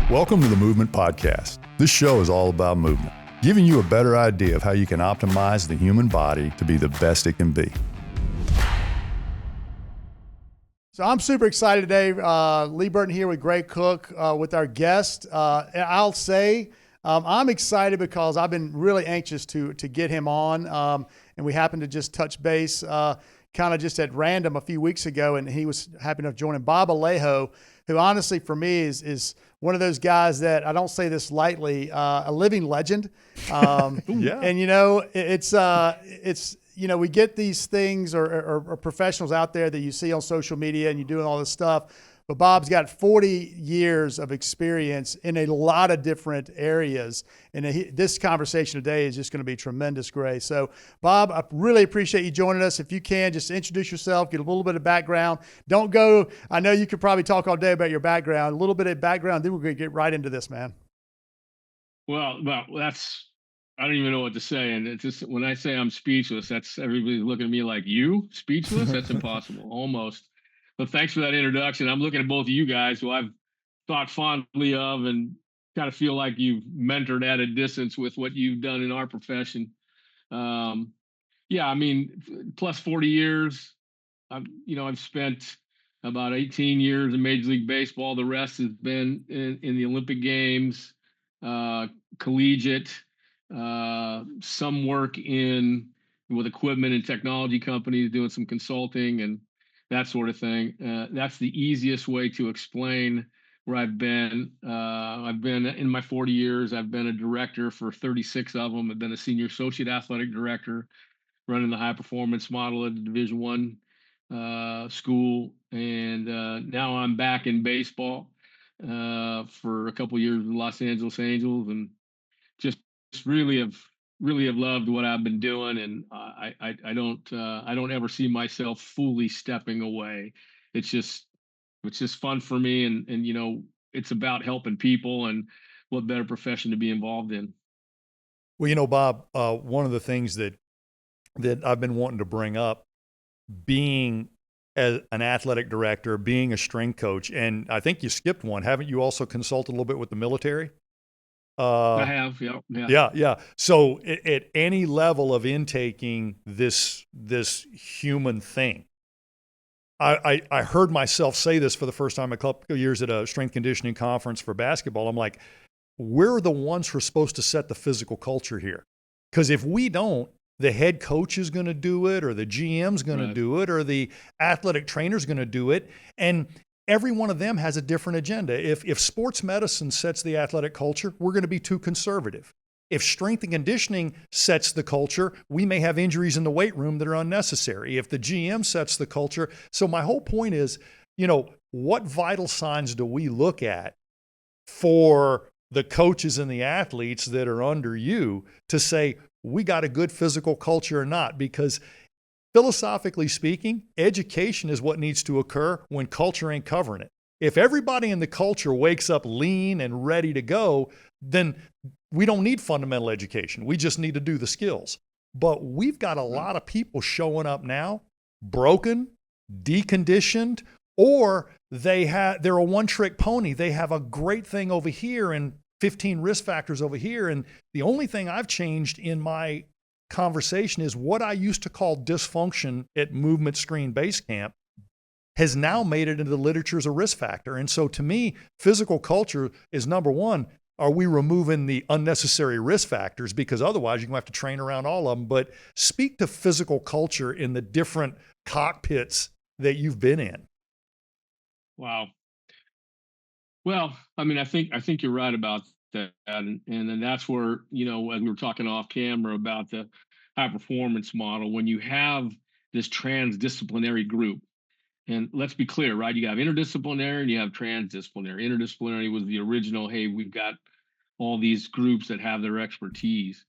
Welcome to the Movement Podcast. This show is all about movement, giving you a better idea of how you can optimize the human body to be the best it can be. So I'm super excited today. Lee Burton here with Greg Cook with our guest. I'll say I'm excited because I've been really anxious to get him on, and we happened to just touch base kind of just at random a few weeks ago, and he was happy enough joining Bob Alejo, who honestly for me is one of those guys that, I don't say this lightly, a living legend. Yeah. And it's we get these things or professionals out there that you see on social media and you're doing all this stuff, but Bob's got 40 years of experience in a lot of different areas. And this conversation today is just going to be tremendous, Gray. So Bob, I really appreciate you joining us. If you can, just introduce yourself, get a little bit of background. Don't go, I know you could probably talk all day about your background, a little bit of background, then we're going to get right into this, man. Well, that's, I don't even know what to say. And it's just, when I say I'm speechless, that's everybody's looking at me like, you speechless? That's impossible, almost. But thanks for that introduction. I'm looking at both of you guys who I've thought fondly of and kind of feel like you've mentored at a distance with what you've done in our profession. Plus 40 years. I've spent about 18 years in Major League Baseball. The rest has been in the Olympic Games, collegiate, some work with equipment and technology companies, doing some consulting and that sort of thing. That's the easiest way to explain where I've been. I've been in my 40 years, I've been a director for 36 of them. I've been a senior associate athletic director, running the high performance model at the Division I school. And now I'm back in baseball for a couple of years with the Los Angeles Angels, and just really have loved what I've been doing, and I don't ever see myself fully stepping away. It's just fun for me, and it's about helping people, and what better profession to be involved in. Well, Bob, one of the things that I've been wanting to bring up, being as an athletic director, being a strength coach, and I think you skipped one. Haven't you also consulted a little bit with the military? I have, yeah. Yeah. So at any level of intaking this human thing, I heard myself say this for the first time a couple of years at a strength conditioning conference for basketball. I'm like, we're the ones who are supposed to set the physical culture here. Because if we don't, the head coach is going to do it, or the GM's going to do it, or the athletic trainer's going to do it. And every one of them has a different agenda. If sports medicine sets the athletic culture, we're going to be too conservative. If strength and conditioning sets the culture, we may have injuries in the weight room that are unnecessary. If the GM sets the culture. So my whole point is, what vital signs do we look at for the coaches and the athletes that are under you to say, we got a good physical culture or not? Because philosophically speaking, education is what needs to occur when culture ain't covering it. If everybody in the culture wakes up lean and ready to go, then we don't need fundamental education. We just need to do the skills. But we've got a lot of people showing up now, broken, deconditioned, or they're a one-trick pony. They have a great thing over here and 15 risk factors over here. And the only thing I've changed in my conversation is what I used to call dysfunction at Movement Screen Base Camp has now made it into the literature as a risk factor. And so to me, physical culture is number one. Are we removing the unnecessary risk factors? Because otherwise you're going to have to train around all of them. But speak to physical culture in the different cockpits that you've been in. Wow. Well, I think you're right about that. And then that's where, as we were talking off camera about the high performance model, when you have this transdisciplinary group, and let's be clear, right? You have interdisciplinary and you have transdisciplinary. Interdisciplinary was the original, hey, we've got all these groups that have their expertise.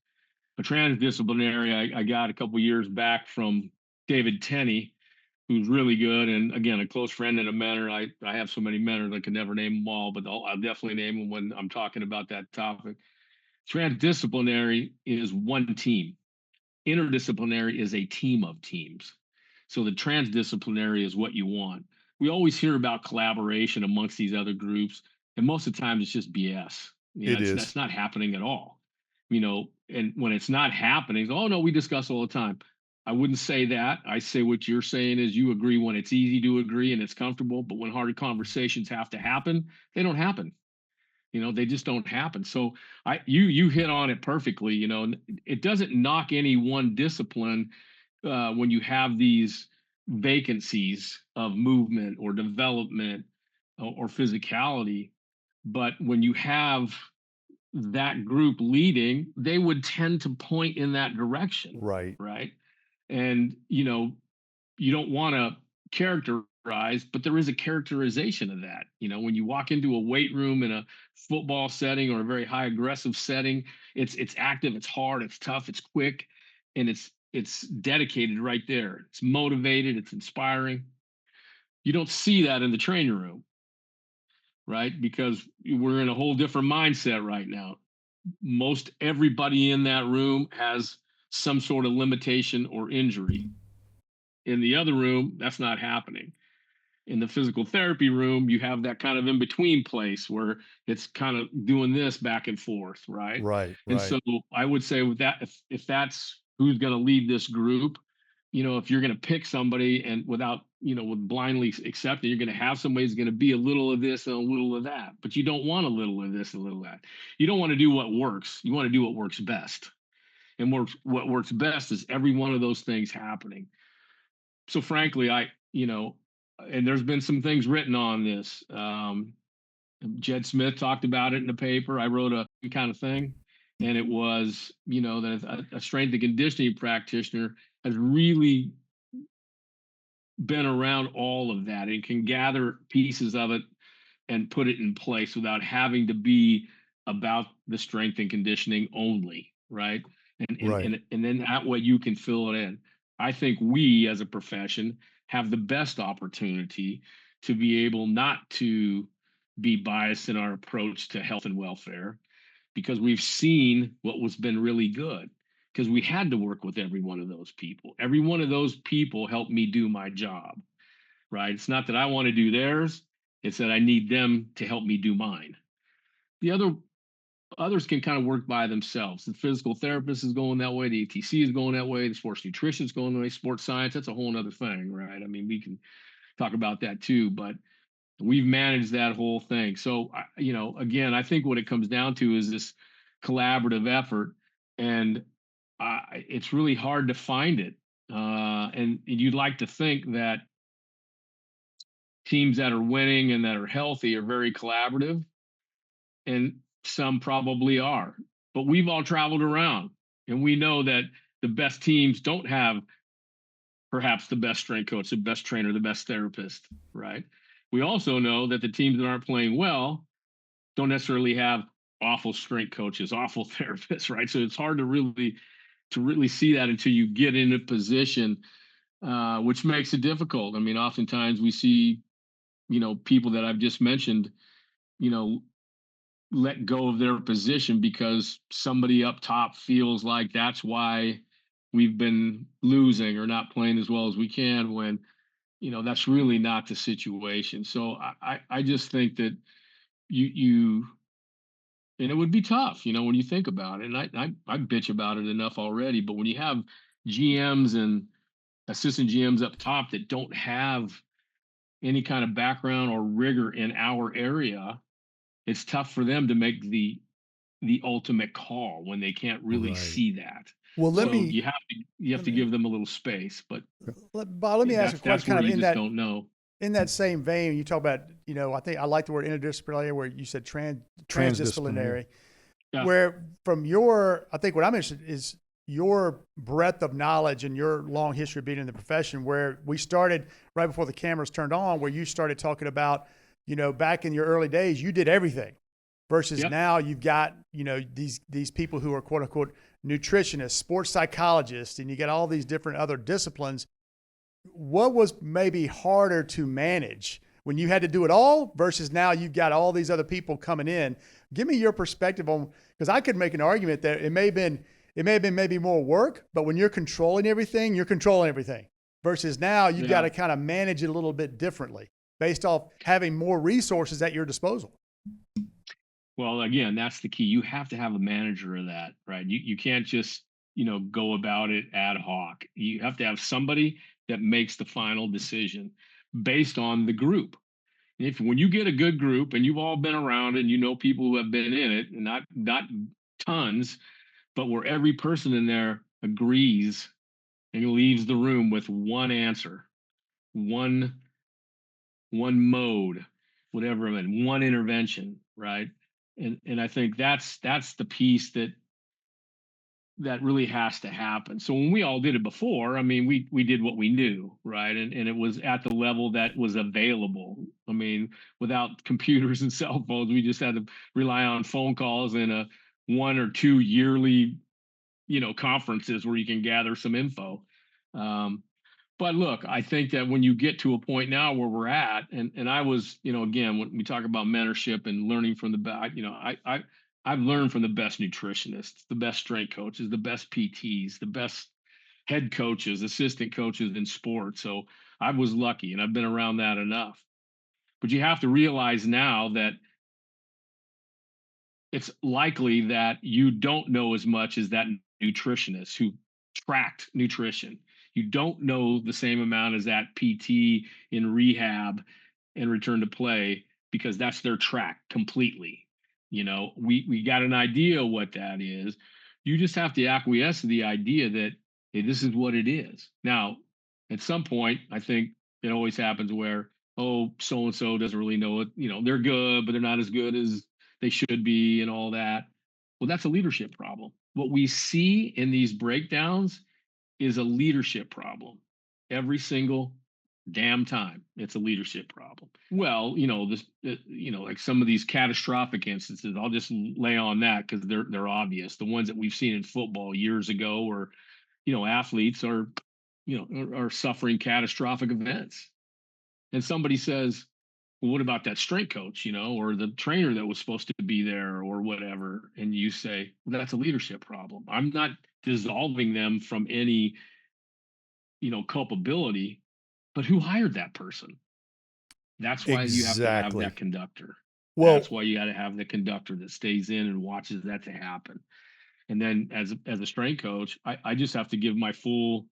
But transdisciplinary, I got a couple years back from David Tenney, who's really good, and again, a close friend and a mentor. I have so many mentors I can never name them all, but I'll definitely name them when I'm talking about that topic. Transdisciplinary is one team. Interdisciplinary is a team of teams. So the transdisciplinary is what you want. We always hear about collaboration amongst these other groups, And most of the time it's just BS. That's not happening at all. And when it's not happening, oh no, we discuss all the time. I wouldn't say that. I say what you're saying is you agree when it's easy to agree and it's comfortable, but when hard conversations have to happen, they don't happen. They just don't happen. So you hit on it perfectly. It doesn't knock any one discipline when you have these vacancies of movement or development or physicality. But when you have that group leading, they would tend to point in that direction. Right. Right. And, you don't want to characterize, but there is a characterization of that. When you walk into a weight room in a football setting or a very high aggressive setting, it's active, it's hard, it's tough, it's quick, and it's dedicated right there. It's motivated, it's inspiring. You don't see that in the training room, right? Because we're in a whole different mindset right now. Most everybody in that room has some sort of limitation or injury. In the other room, that's not happening. In the physical therapy room, you have that kind of in between place where it's kind of doing this back and forth, right? Right. And so I would say with that, if that's who's going to lead this group, if you're going to pick somebody and without, with blindly accepting, you're going to have somebody who's going to be a little of this and a little of that, but you don't want a little of this and a little of that. You don't want to do what works. You want to do what works best. And what works best is every one of those things happening. So frankly, and there's been some things written on this. Jed Smith talked about it in the paper. I wrote a kind of thing, and it was, that a strength and conditioning practitioner has really been around all of that and can gather pieces of it and put it in place without having to be about the strength and conditioning only, right? And then that way you can fill it in. I think we as a profession have the best opportunity to be able not to be biased in our approach to health and welfare, because we've seen what was been really good, because we had to work with every one of those people. Every one of those people helped me do my job, right? It's not that I want to do theirs. It's that I need them to help me do mine. The others can kind of work by themselves. The physical therapist is going that way. The ETC is going that way. The sports nutrition is going that way. Sports science, that's a whole other thing, right? I mean, we can talk about that too, but we've managed that whole thing. So, again, I think what it comes down to is this collaborative effort, and it's really hard to find it. And you'd like to think that teams that are winning and that are healthy are very collaborative, and some probably are, but we've all traveled around and we know that the best teams don't have perhaps the best strength coach, the best trainer, the best therapist, right? We also know that the teams that aren't playing well don't necessarily have awful strength coaches, awful therapists, right? So it's hard to really see that until you get in a position, which makes it difficult. I mean, oftentimes we see, people that I've just mentioned, let go of their position because somebody up top feels like that's why we've been losing or not playing as well as we can, when that's really not the situation. So I just think that you and it would be tough, when you think about it. And I bitch about it enough already, but when you have GMs and assistant GMs up top that don't have any kind of background or rigor in our area, it's tough for them to make the ultimate call when they can't really see that. Well, you have to give them a little space. But Bob, let me ask a question kind of in that, don't know. In that same vein, you talk about, I think I like the word interdisciplinary, where you said transdisciplinary, where from I think what I'm interested in is your breadth of knowledge and your long history of being in the profession, where we started right before the cameras turned on, where you started talking about, back in your early days, you did everything versus now you've got, these people who are quote unquote nutritionists, sports psychologists, and you get all these different other disciplines. What was maybe harder to manage when you had to do it all versus now you've got all these other people coming in? Give me your perspective on, because I could make an argument that it may have been maybe more work, but when you're controlling everything, you're controlling everything versus now you've got to kind of manage it a little bit differently based off having more resources at your disposal. Well, again, that's the key. You have to have a manager of that, right? You can't just, go about it ad hoc. You have to have somebody that makes the final decision based on the group. If when you get a good group and you've all been around and you know people who have been in it, and not tons, but where every person in there agrees and leaves the room with one answer, one mode, whatever, and one intervention, right? And I think that's the piece that really has to happen. So when we all did it before, I mean, we did what we knew, right? And it was at the level that was available. I mean, without computers and cell phones, we just had to rely on phone calls and a 1 or 2 yearly, conferences where you can gather some info. But look, I think that when you get to a point now where we're at, and I was, again, when we talk about mentorship and learning from the best, I've learned from the best nutritionists, the best strength coaches, the best PTs, the best head coaches, assistant coaches in sports. So I was lucky, and I've been around that enough. But you have to realize now that it's likely that you don't know as much as that nutritionist who tracked nutrition. You don't know the same amount as that PT in rehab and return to play, because that's their track completely. We got an idea what that is. You just have to acquiesce to the idea that, hey, this is what it is. Now, at some point, I think it always happens where, oh, so and so doesn't really know it. They're good, but they're not as good as they should be, and all that. Well, that's a leadership problem. What we see in these breakdowns is a leadership problem. Every single damn time, it's a leadership problem. Well, like some of these catastrophic instances, I'll just lay on that because they're obvious. The ones that we've seen in football years ago, where athletes are suffering catastrophic events, and somebody says, well, what about that strength coach, or the trainer that was supposed to be there or whatever? And you say, well, that's a leadership problem. I'm not dissolving them from any, culpability, but who hired that person? That's why you have to have that conductor. Well, that's why you got to have the conductor that stays in and watches that to happen. And then as a strength coach, I just have to give my full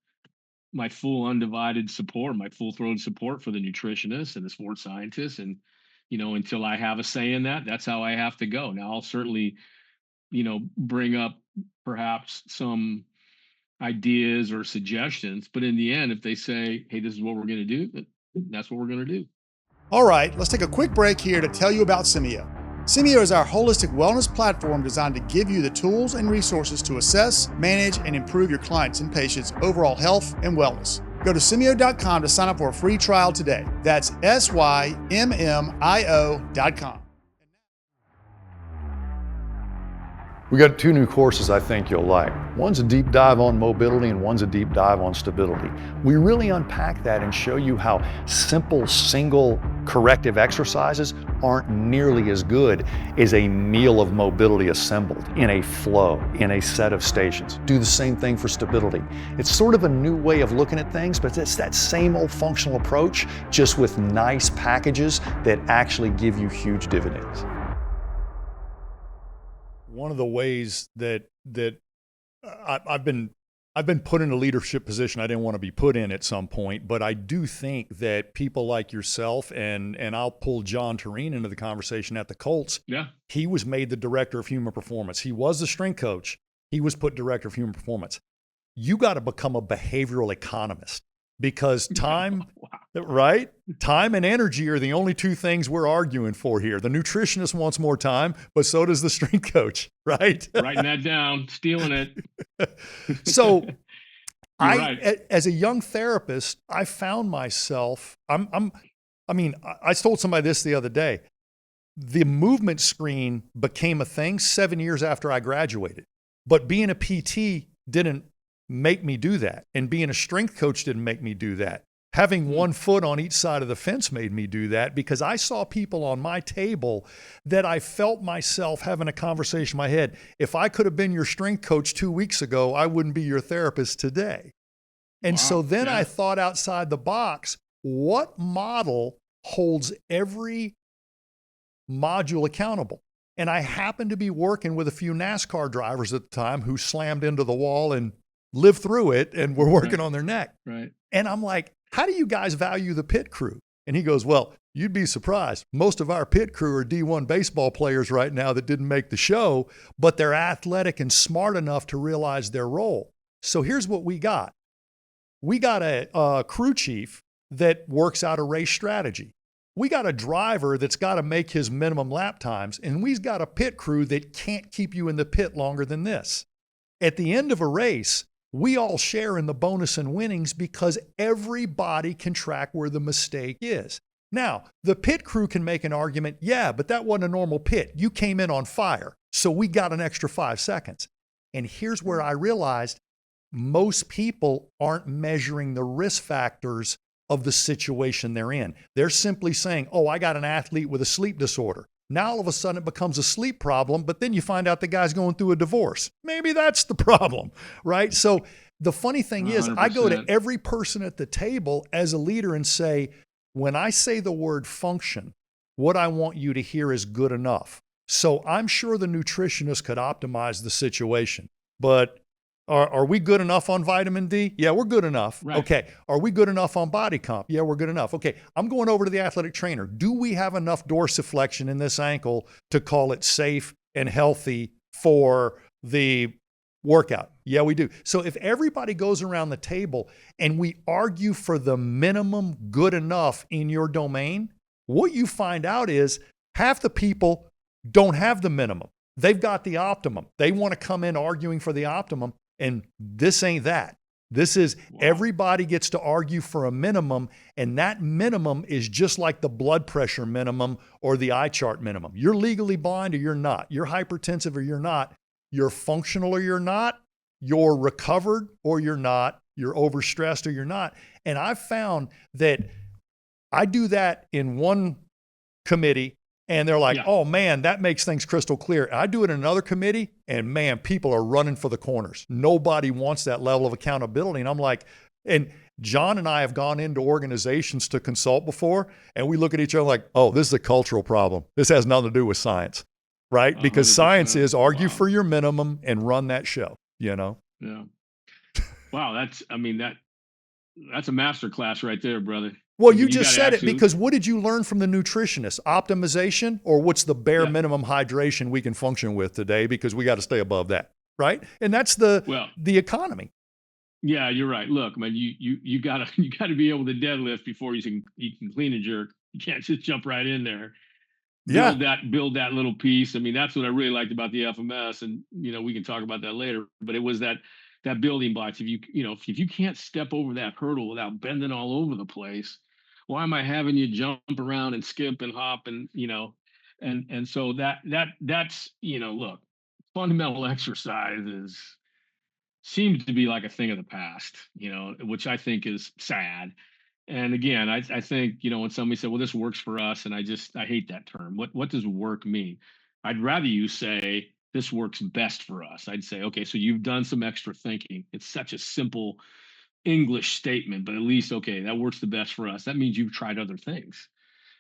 undivided support, my full throated support for the nutritionist and the sports scientist. And, until I have a say in that, that's how I have to go. Now I'll certainly, bring up perhaps some ideas or suggestions, but in the end, if they say, hey, this is what we're going to do, that's what we're going to do. All right, let's take a quick break here to tell you about Simeo. Simeo is our holistic wellness platform designed to give you the tools and resources to assess, manage, and improve your clients' and patients' overall health and wellness. Go to Simeo.com to sign up for a free trial today. That's SYMMIO.com. We got 2 new courses I think you'll like. One's a deep dive on mobility and one's a deep dive on stability. We really unpack that and show you how simple single corrective exercises aren't nearly as good as a meal of mobility assembled in a flow, in a set of stations. Do the same thing for stability. It's sort of a new way of looking at things, but it's that same old functional approach, just with nice packages that actually give you huge dividends. One of the ways that I've been put in a leadership position I didn't want to be put in at some point, but I do think that people like yourself and I'll pull John Tureen into the conversation at the Colts. Yeah. He was made the director of human performance. He was the strength coach. He was put director of human performance. You got to become a behavioral economist, because time, right? Time and energy are the only 2 things we're arguing for here. The nutritionist wants more time, but so does the strength coach, right? Writing that down, stealing it. So right. As a young therapist, I found myself, I told somebody this the other day. The movement screen became a thing 7 years after I graduated, but being a PT didn't make me do that. And being a strength coach didn't make me do that. Having one foot on each side of the fence made me do that, because I saw people on my table that I felt myself having a conversation in my head. If I could have been your strength coach 2 weeks ago, I wouldn't be your therapist today. And so then I thought outside the box, what model holds every module accountable? And I happened to be working with a few NASCAR drivers at the time who slammed into the wall and lived through it and were working on their neck. Right. And I'm like, how do you guys value the pit crew? And he goes, well, you'd be surprised. Most of our pit crew are D1 baseball players right now that didn't make the show, but they're athletic and smart enough to realize their role. So here's what we got. We got a crew chief that works out a race strategy. We got a driver that's got to make his minimum lap times, and we've got a pit crew that can't keep you in the pit longer than this. At the end of a race, we all share in the bonus and winnings because everybody can track where the mistake is. Now, the pit crew can make an argument, yeah, but that wasn't a normal pit. You came in on fire, so we got an extra 5 seconds. And here's where I realized most people aren't measuring the risk factors of the situation they're in. They're simply saying, oh, I got an athlete with a sleep disorder. Now all of a sudden it becomes a sleep problem, but then you find out the guy's going through a divorce. Maybe that's the problem, right? So the funny thing is, I go to 100%. every person at the table as a leader and say, when I say the word function, what I want you to hear is good enough. So I'm sure the nutritionist could optimize the situation, but are we good enough on vitamin D? Yeah, we're good enough. Right. Okay. Are we good enough on body comp? Yeah, we're good enough. Okay. I'm going over to the athletic trainer. Do we have enough dorsiflexion in this ankle to call it safe and healthy for the workout? Yeah, we do. So if everybody goes around the table and we argue for the minimum good enough in your domain, what you find out is half the people don't have the minimum. They've got the optimum. They want to come in arguing for the optimum. And this ain't that. This is everybody gets to argue for a minimum, and that minimum is just like the blood pressure minimum or the eye chart minimum. You're legally blind or you're not. You're hypertensive or you're not. You're functional or you're not. You're recovered or you're not. You're overstressed or you're not. And I've found that I do that in one committee, and they're like, oh man, that makes things crystal clear. I do it in another committee, and man, people are running for the corners. Nobody wants that level of accountability. And I'm like, and John and I have gone into organizations to consult before, and we look at each other like, oh, this is a cultural problem. This has nothing to do with science, right? Because 100%. science is argue for your minimum and run that show, you know? Yeah. Wow. That's a master class right there, brother. Well, I mean, you just gotta said it, because what did you learn from the nutritionist? Optimization, or what's the bare minimum hydration we can function with today, because we got to stay above that, right? And that's the economy. Yeah, you're right. Look, man, you gotta be able to deadlift before you can clean and jerk. You can't just jump right in there. Build that little piece. I mean, that's what I really liked about the FMS, and we can talk about that later. But it was that building blocks. If you can't step over that hurdle without bending all over the place, why am I having you jump around and skip and hop and and so that's look, fundamental exercise seems to be like a thing of the past, which I think is sad. And again, I think, when somebody said, well, this works for us, and I hate that term. What does work mean? I'd rather you say this works best for us. I'd say, okay, so you've done some extra thinking. It's such a simple English statement, but at least, okay, that works the best for us. That means you've tried other things,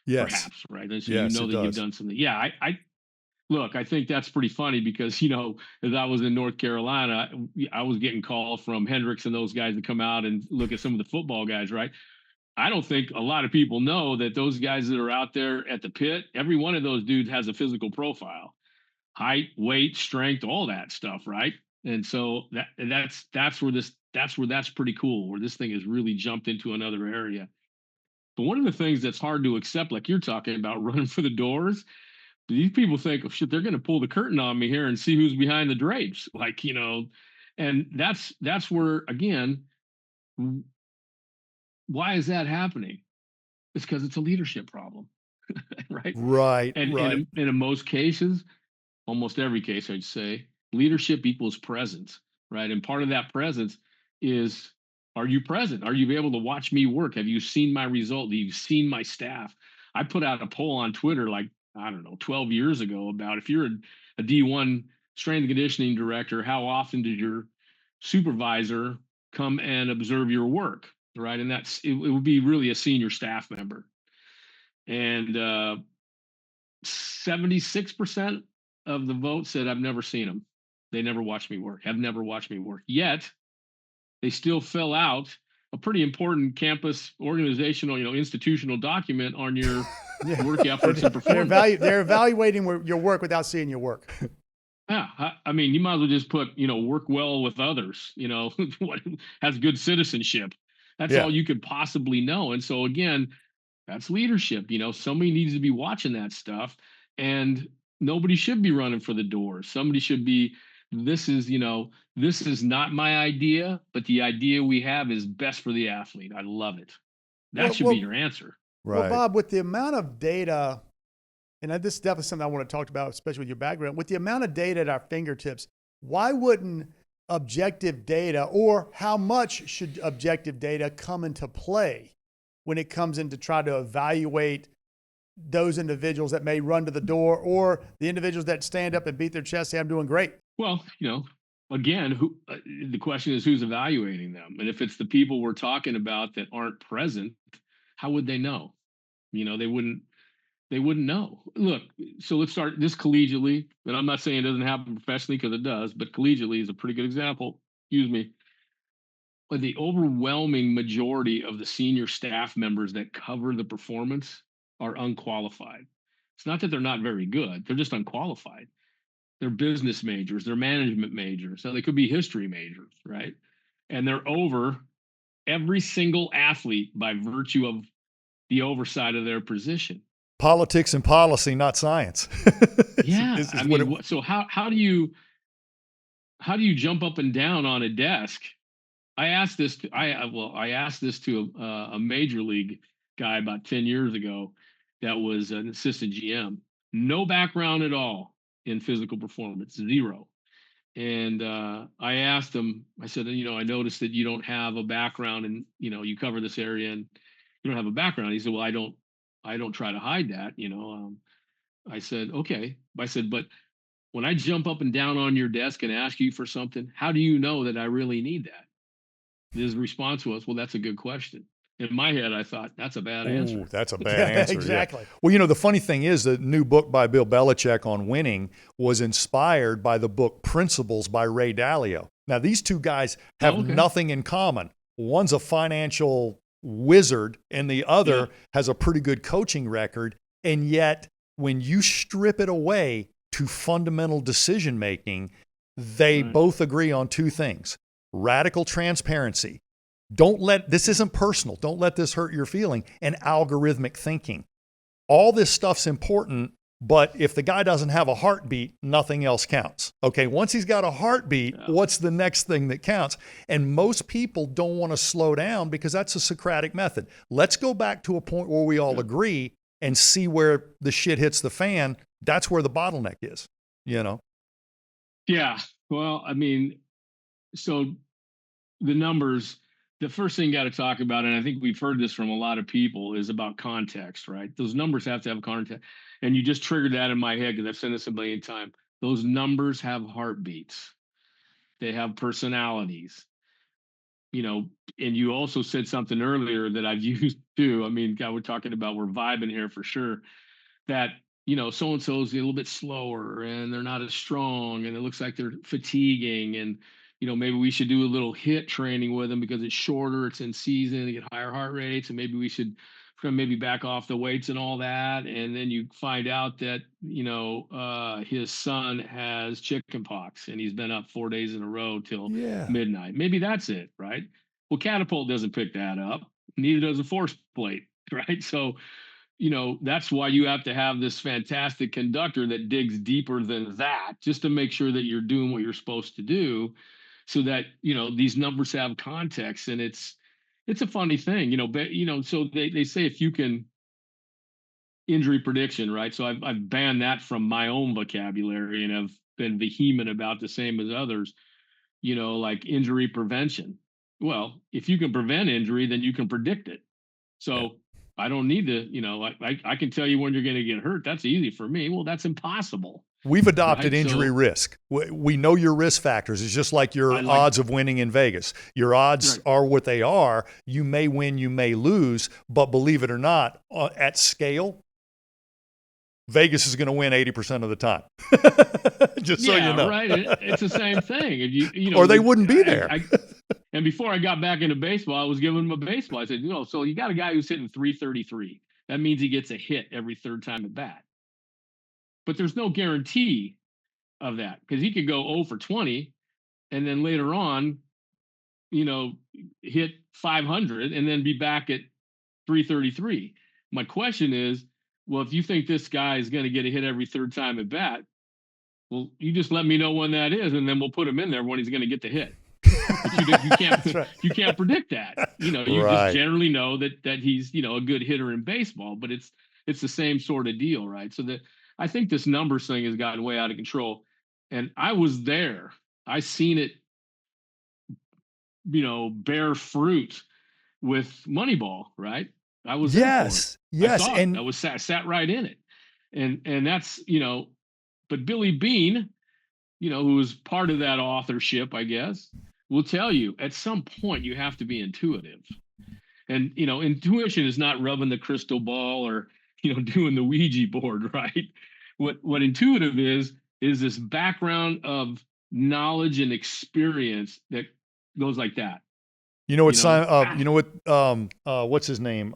perhaps, right? And so yes, that you've done something. Yeah, look, I think that's pretty funny because, as I was in North Carolina, I was getting calls from Hendricks and those guys to come out and look at some of the football guys, right? I don't think a lot of people know that those guys that are out there at the pit, every one of those dudes has a physical profile, height, weight, strength, all that stuff, right? And so that's pretty cool, where this thing has really jumped into another area. But one of the things that's hard to accept, like you're talking about running for the doors, these people think, oh shit, they're going to pull the curtain on me here and see who's behind the drapes, and that's where, again, why is that happening? It's because it's a leadership problem, right? Right. And in most cases, almost every case, I'd say, leadership equals presence, right? And part of that presence is, are you present? Are you able to watch me work? Have you seen my result? Have you seen my staff? I put out a poll on Twitter, 12 years ago, about if you're a D1 strength and conditioning director, how often did your supervisor come and observe your work? Right. And it would be really a senior staff member. And 76% of the vote said, I've never seen them. They never watched me work, have never watched me work. Yet they still fill out a pretty important campus organizational, institutional document on your work efforts and performance. They're evaluating your work without seeing your work. Yeah, I mean, you might as well just put, work well with others, what has good citizenship. That's all you could possibly know. And so again, that's leadership. Somebody needs to be watching that stuff, and nobody should be running for the doors. Somebody should be, this is not my idea, but the idea we have is best for the athlete. I love it. That should be your answer. Right. Well, Bob, with the amount of data, and this is definitely something I want to talk about, especially with your background, with the amount of data at our fingertips, why wouldn't objective data, or how much should objective data come into play when it comes in to try to evaluate those individuals that may run to the door, or the individuals that stand up and beat their chest, say, I'm doing great? Well, again, the question is who's evaluating them? And if it's the people we're talking about that aren't present, how would they know? They wouldn't know. Look, so let's start this collegiately. And I'm not saying it doesn't happen professionally, because it does, but collegiately is a pretty good example. Excuse me. But the overwhelming majority of the senior staff members that cover the performance are unqualified. It's not that they're not very good. They're just unqualified. They're business majors, they're management majors. So they could be history majors, right? And they're over every single athlete by virtue of the oversight of their position. Politics and policy, not science. Yeah. So how do you jump up and down on a desk? I asked this to a major league guy about 10 years ago that was an assistant GM. No background at all in physical performance, zero. And I asked him, I said, I noticed that you don't have a background, and you cover this area and you don't have a background. He said, well, I don't try to hide that. I said, okay. I said, but when I jump up and down on your desk and ask you for something, how do you know that I really need that? His response was, well, that's a good question. In my head, I thought, that's a bad answer. That's a bad answer. Exactly. Yeah. Well, the funny thing is, the new book by Bill Belichick on winning was inspired by the book Principles by Ray Dalio. Now, these two guys have nothing in common. One's a financial wizard, and the other has a pretty good coaching record. And yet, when you strip it away to fundamental decision making, they both agree on two things: radical transparency. This isn't personal. Don't let this hurt your feeling. And algorithmic thinking. All this stuff's important, but if the guy doesn't have a heartbeat, nothing else counts. Okay, once he's got a heartbeat, what's the next thing that counts? And most people don't want to slow down because that's a Socratic method. Let's go back to a point where we all agree and see where the shit hits the fan. That's where the bottleneck is, Yeah. Well, so the numbers, the first thing you got to talk about, and I think we've heard this from a lot of people, is about context, right? Those numbers have to have context. And you just triggered that in my head because I've said this a million times. Those numbers have heartbeats. They have personalities. And you also said something earlier that I've used too. God, we're talking about, we're vibing here for sure, that so-and-so's a little bit slower and they're not as strong and it looks like they're fatiguing, and maybe we should do a little HIIT training with them because it's shorter, it's in season, they get higher heart rates, and maybe we should maybe back off the weights and all that. And then you find out that his son has chicken pox and he's been up 4 days in a row till midnight. Maybe that's it, right? Well, Catapult doesn't pick that up, neither does a force plate, right? So that's why you have to have this fantastic conductor that digs deeper than that, just to make sure that you're doing what you're supposed to do, so that these numbers have context. And it's a funny thing, so they say, if you can, injury prediction, right? So I've banned that from my own vocabulary, and I've been vehement about the same as others, like injury prevention. Well, if you can prevent injury, then you can predict it. So I don't need to, I can tell you when you're going to get hurt. That's easy for me. Well, that's impossible. We've adopted injury risk. We know your risk factors. It's just like your odds of winning in Vegas. Your odds are what they are. You may win, you may lose, but believe it or not, at scale, Vegas is going to win 80% of the time. Just so you know. Right. It's the same thing. And you know, Or they wouldn't be there. And before I got back into baseball, I was giving him a baseball. I said, so you got a guy who's hitting 333. That means he gets a hit every third time at bat. But there's no guarantee of that, because he could go 0 for 20 and then later on, hit 500 and then be back at 333. My question is, well, if you think this guy is going to get a hit every third time at bat, well, you just let me know when that is, and then we'll put him in there when he's going to get the hit. But you can't right. you can't predict that. You Right. just generally know that he's a good hitter in baseball, but it's the same sort of deal, right? So that I think this numbers thing has gotten way out of control, and I was there. I seen it, bear fruit with Moneyball, right? I was Yes, yes, and I was sat right in it, and that's but Billy Bean, who was part of that authorship, I guess, will tell you at some point you have to be intuitive, and intuition is not rubbing the crystal ball or doing the Ouija board, right? What intuitive is this background of knowledge and experience that goes like that. What's his name?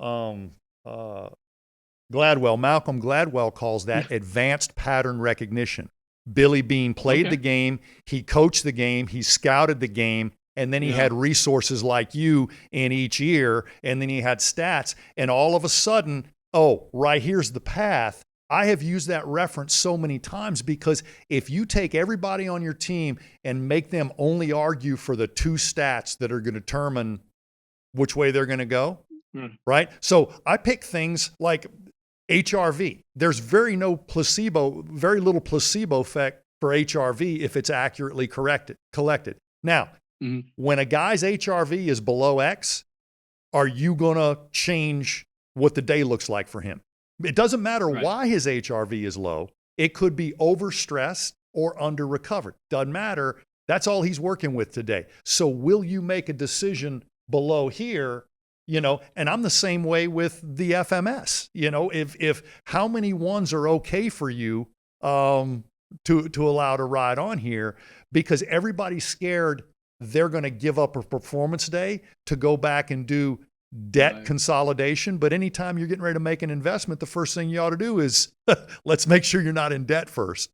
Gladwell, Malcolm Gladwell calls that advanced pattern recognition. Billy Bean played the game, he coached the game, he scouted the game, and then he had resources like you in each ear, and then he had stats, and all of a sudden, right here's the path. I have used that reference so many times because if you take everybody on your team and make them only argue for the 2 stats that are going to determine which way they're going to go, right? So I pick things like HRV. There's very little placebo effect for HRV if it's accurately collected. Now, when a guy's HRV is below X, are you going to change what the day looks like for him? It doesn't matter why his HRV is low. It could be overstressed or under-recovered. Doesn't matter. That's all he's working with today. So will you make a decision below here? And I'm the same way with the FMS. If how many ones are okay for you to allow to ride on here, because everybody's scared they're going to give up a performance day to go back and do debt consolidation. But anytime you're getting ready to make an investment, the first thing you ought to do is let's make sure you're not in debt first.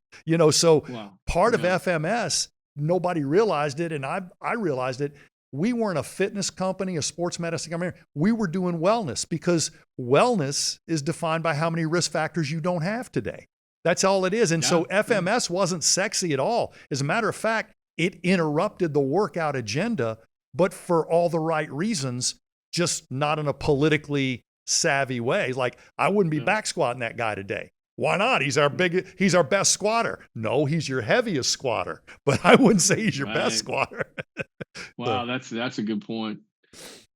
So part of FMS, nobody realized it, and I realized it. We weren't a fitness company, a sports medicine company. We were doing wellness, because wellness is defined by how many risk factors you don't have today. That's all it is. And so FMS wasn't sexy at all. As a matter of fact, it interrupted the workout agenda, but for all the right reasons, just not in a politically savvy way. Like, I wouldn't be back squatting that guy today. Why not? He's our best squatter. No, he's your heaviest squatter, but I wouldn't say he's your best squatter. Wow, that's a good point.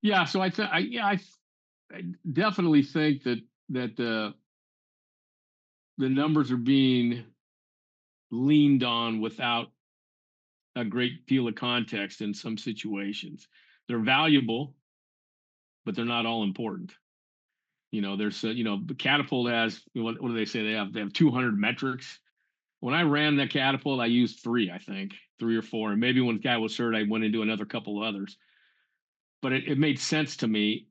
Yeah, so I definitely think that the numbers are being leaned on without a great deal of context in some situations. They're valuable, but they're not all important. There's Catapult has, what do they say? They have 200 metrics. When I ran the Catapult, I used 3, I think, 3 or 4. And maybe when the guy was hurt, I went into another couple of others. But it made sense to me,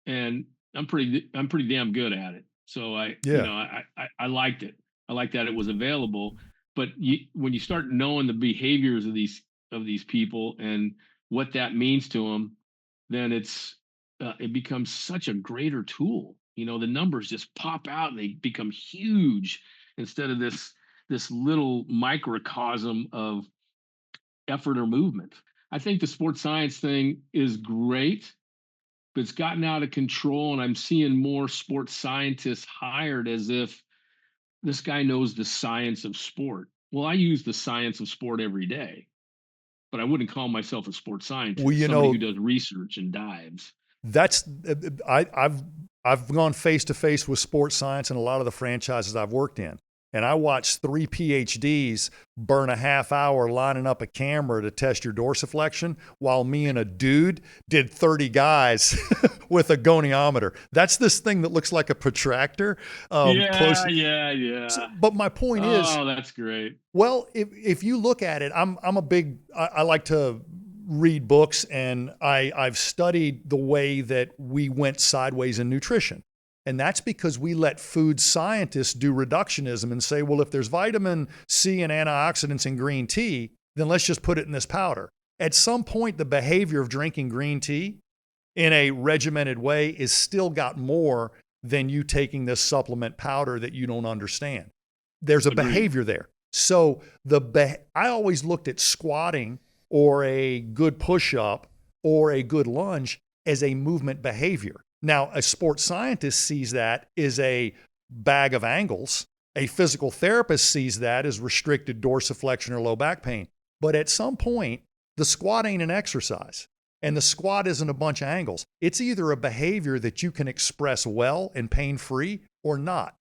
and I'm pretty damn good at it. So I liked it. I liked that it was available. But when you start knowing the behaviors of these people and what that means to them, then it becomes such a greater tool. The numbers just pop out and they become huge instead of this little microcosm of effort or movement. I think the sports science thing is great, but it's gotten out of control, and I'm seeing more sports scientists hired as if this guy knows the science of sport. Well, I use the science of sport every day, but I wouldn't call myself a sports scientist. Well, somebody who does research and dives. I've gone face to face with sports science in a lot of the franchises I've worked in. And I watched 3 PhDs burn a half hour lining up a camera to test your dorsiflexion, while me and a dude did 30 guys with a goniometer. That's this thing that looks like a protractor. Yeah. But my point is, Oh, that's great. well, if you look at it, I like to read books, and I've studied the way that we went sideways in nutrition. And that's because we let food scientists do reductionism and say, well, if there's vitamin C and antioxidants in green tea, then let's just put it in this powder. At some point, the behavior of drinking green tea in a regimented way is still got more than you taking this supplement powder that you don't understand. There's a behavior there. So I always looked at squatting or a good push-up or a good lunge as a movement behavior. Now, a sports scientist sees that as a bag of angles. A physical therapist sees that as restricted dorsiflexion or low back pain. But at some point, the squat ain't an exercise, and the squat isn't a bunch of angles. It's either a behavior that you can express well and pain-free or not.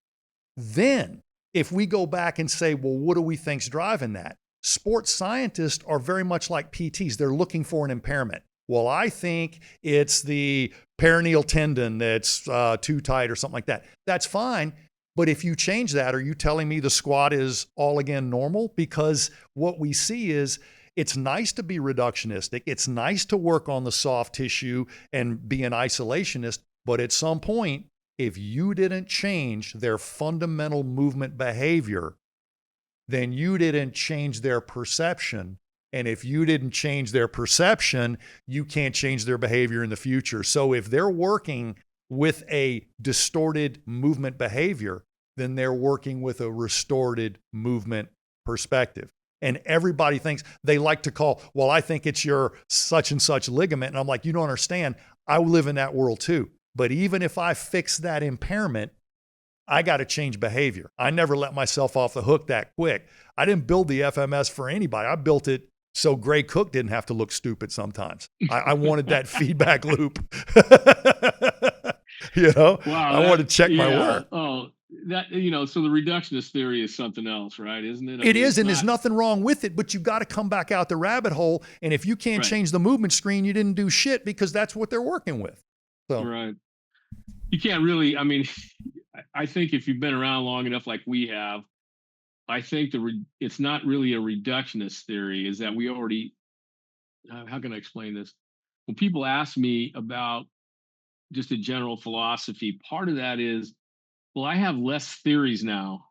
Then, if we go back and say, well, what do we think's driving that? Sports scientists are very much like PTs. They're looking for an impairment. Well, I think it's the peroneal tendon that's too tight or something like that. That's fine. But if you change that, are you telling me the squat is all again normal? Because what we see is it's nice to be reductionistic. It's nice to work on the soft tissue and be an isolationist. But at some point, if you didn't change their fundamental movement behavior, then you didn't change their perception. And if you didn't change their perception, you can't change their behavior in the future. So if they're working with a distorted movement behavior, then they're working with a restored movement perspective. And everybody thinks, they like to call, well, I think it's your such and such ligament. And I'm like, you don't understand. I live in that world too. But even if I fix that impairment, I got to change behavior. I never let myself off the hook that quick. I didn't build the FMS for anybody. I built it so Gray Cook didn't have to look stupid sometimes. I wanted that feedback loop. Wow, I wanted to check my work. Oh, so the reductionist theory is something else, right? Isn't it? It is, and there's nothing wrong with it, but you got to come back out the rabbit hole. And if you can't change the movement screen, you didn't do shit, because that's what they're working with. So. Right. You can't really, I think if you've been around long enough like we have, I think it's not really a reductionist theory, is that we already, how can I explain this? When people ask me about just a general philosophy, part of that is, well, I have less theories now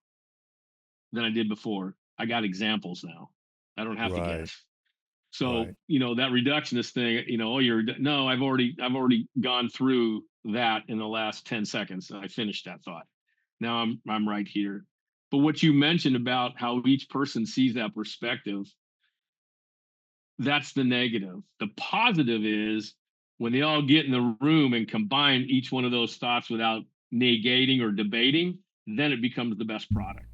than I did before. I got examples now. I don't have to guess. So, that reductionist thing, no, I've already gone through that in the last 10 seconds. I finished that thought. Now I'm right here. But what you mentioned about how each person sees that perspective, that's the negative. The positive is when they all get in the room and combine each one of those thoughts without negating or debating, then it becomes the best product.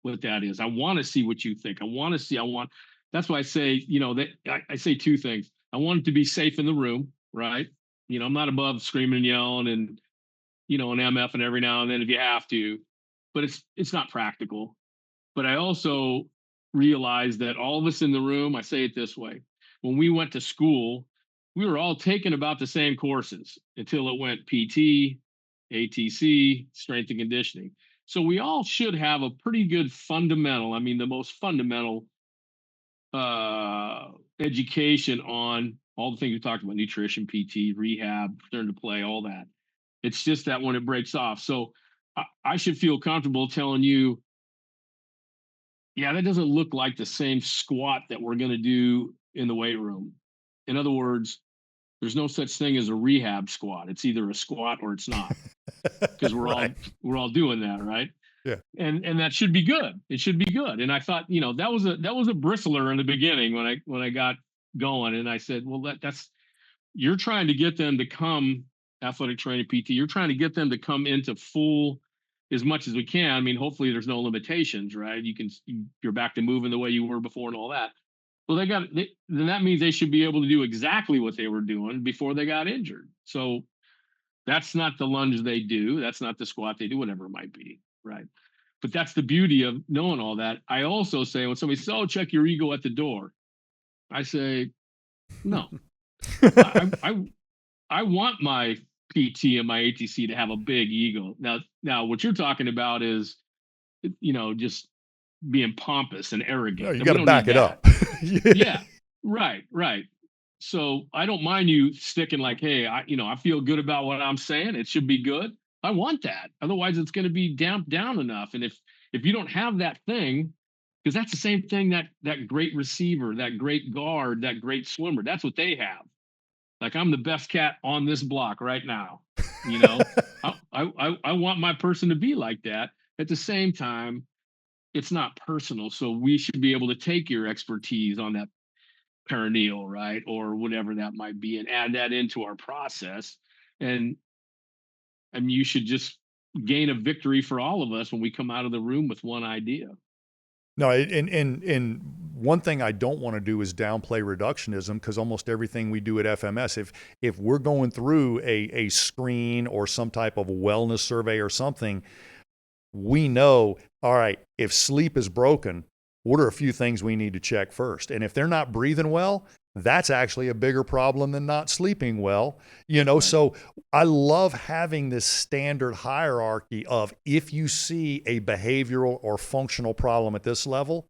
What that is. I want to see what you think. That's why I say, I say two things. I want it to be safe in the room, right? I'm not above screaming and yelling and, an MF and every now and then if you have to, but it's not practical. But I also realize that all of us in the room, I say it this way, when we went to school, we were all taking about the same courses until it went PT, ATC, strength and conditioning. So we all should have a pretty good fundamental, the most fundamental education on all the things we talked about: nutrition, PT, rehab, return to play, all that. It's just that when it breaks off. So I should feel comfortable telling you, yeah, that doesn't look like the same squat that we're going to do in the weight room. In other words, there's no such thing as a rehab squat. It's either a squat or it's not, because we're all doing that, right? Yeah. And that should be good. It should be good. And I thought, that was a bristler in the beginning when I got going. And I said, well, that's you're trying to get them to come athletic training PT. You're trying to get them to come into full as much as we can. Hopefully there's no limitations, right? You're back to moving the way you were before and all that. Well, then that means they should be able to do exactly what they were doing before they got injured. So that's not the lunge they do. That's not the squat they do, whatever it might be, right? But that's the beauty of knowing all that. I also say when somebody says, "Oh, check your ego at the door," I say, "No, I want my PT and my ATC to have a big ego." Now, what you're talking about is, just being pompous and arrogant. No, you And got we to don't back need it that. up. Yeah, right. So I don't mind you sticking like, "Hey, I feel good about what I'm saying. It should be good." I want that. Otherwise, it's going to be damped down enough. And if you don't have that thing, because that's the same thing that great receiver, that great guard, that great swimmer, that's what they have. Like, I'm the best cat on this block right now. I want my person to be like that. At the same time, it's not personal. So we should be able to take your expertise on that perineal, right? Or whatever that might be, and add that into our process. And you should just gain a victory for all of us when we come out of the room with one idea. No, and one thing I don't want to do is downplay reductionism, because almost everything we do at FMS, if we're going through a screen or some type of wellness survey or something, we know, all right, if sleep is broken, what are a few things we need to check first? And if they're not breathing well, that's actually a bigger problem than not sleeping well. So I love having this standard hierarchy of, if you see a behavioral or functional problem at this level,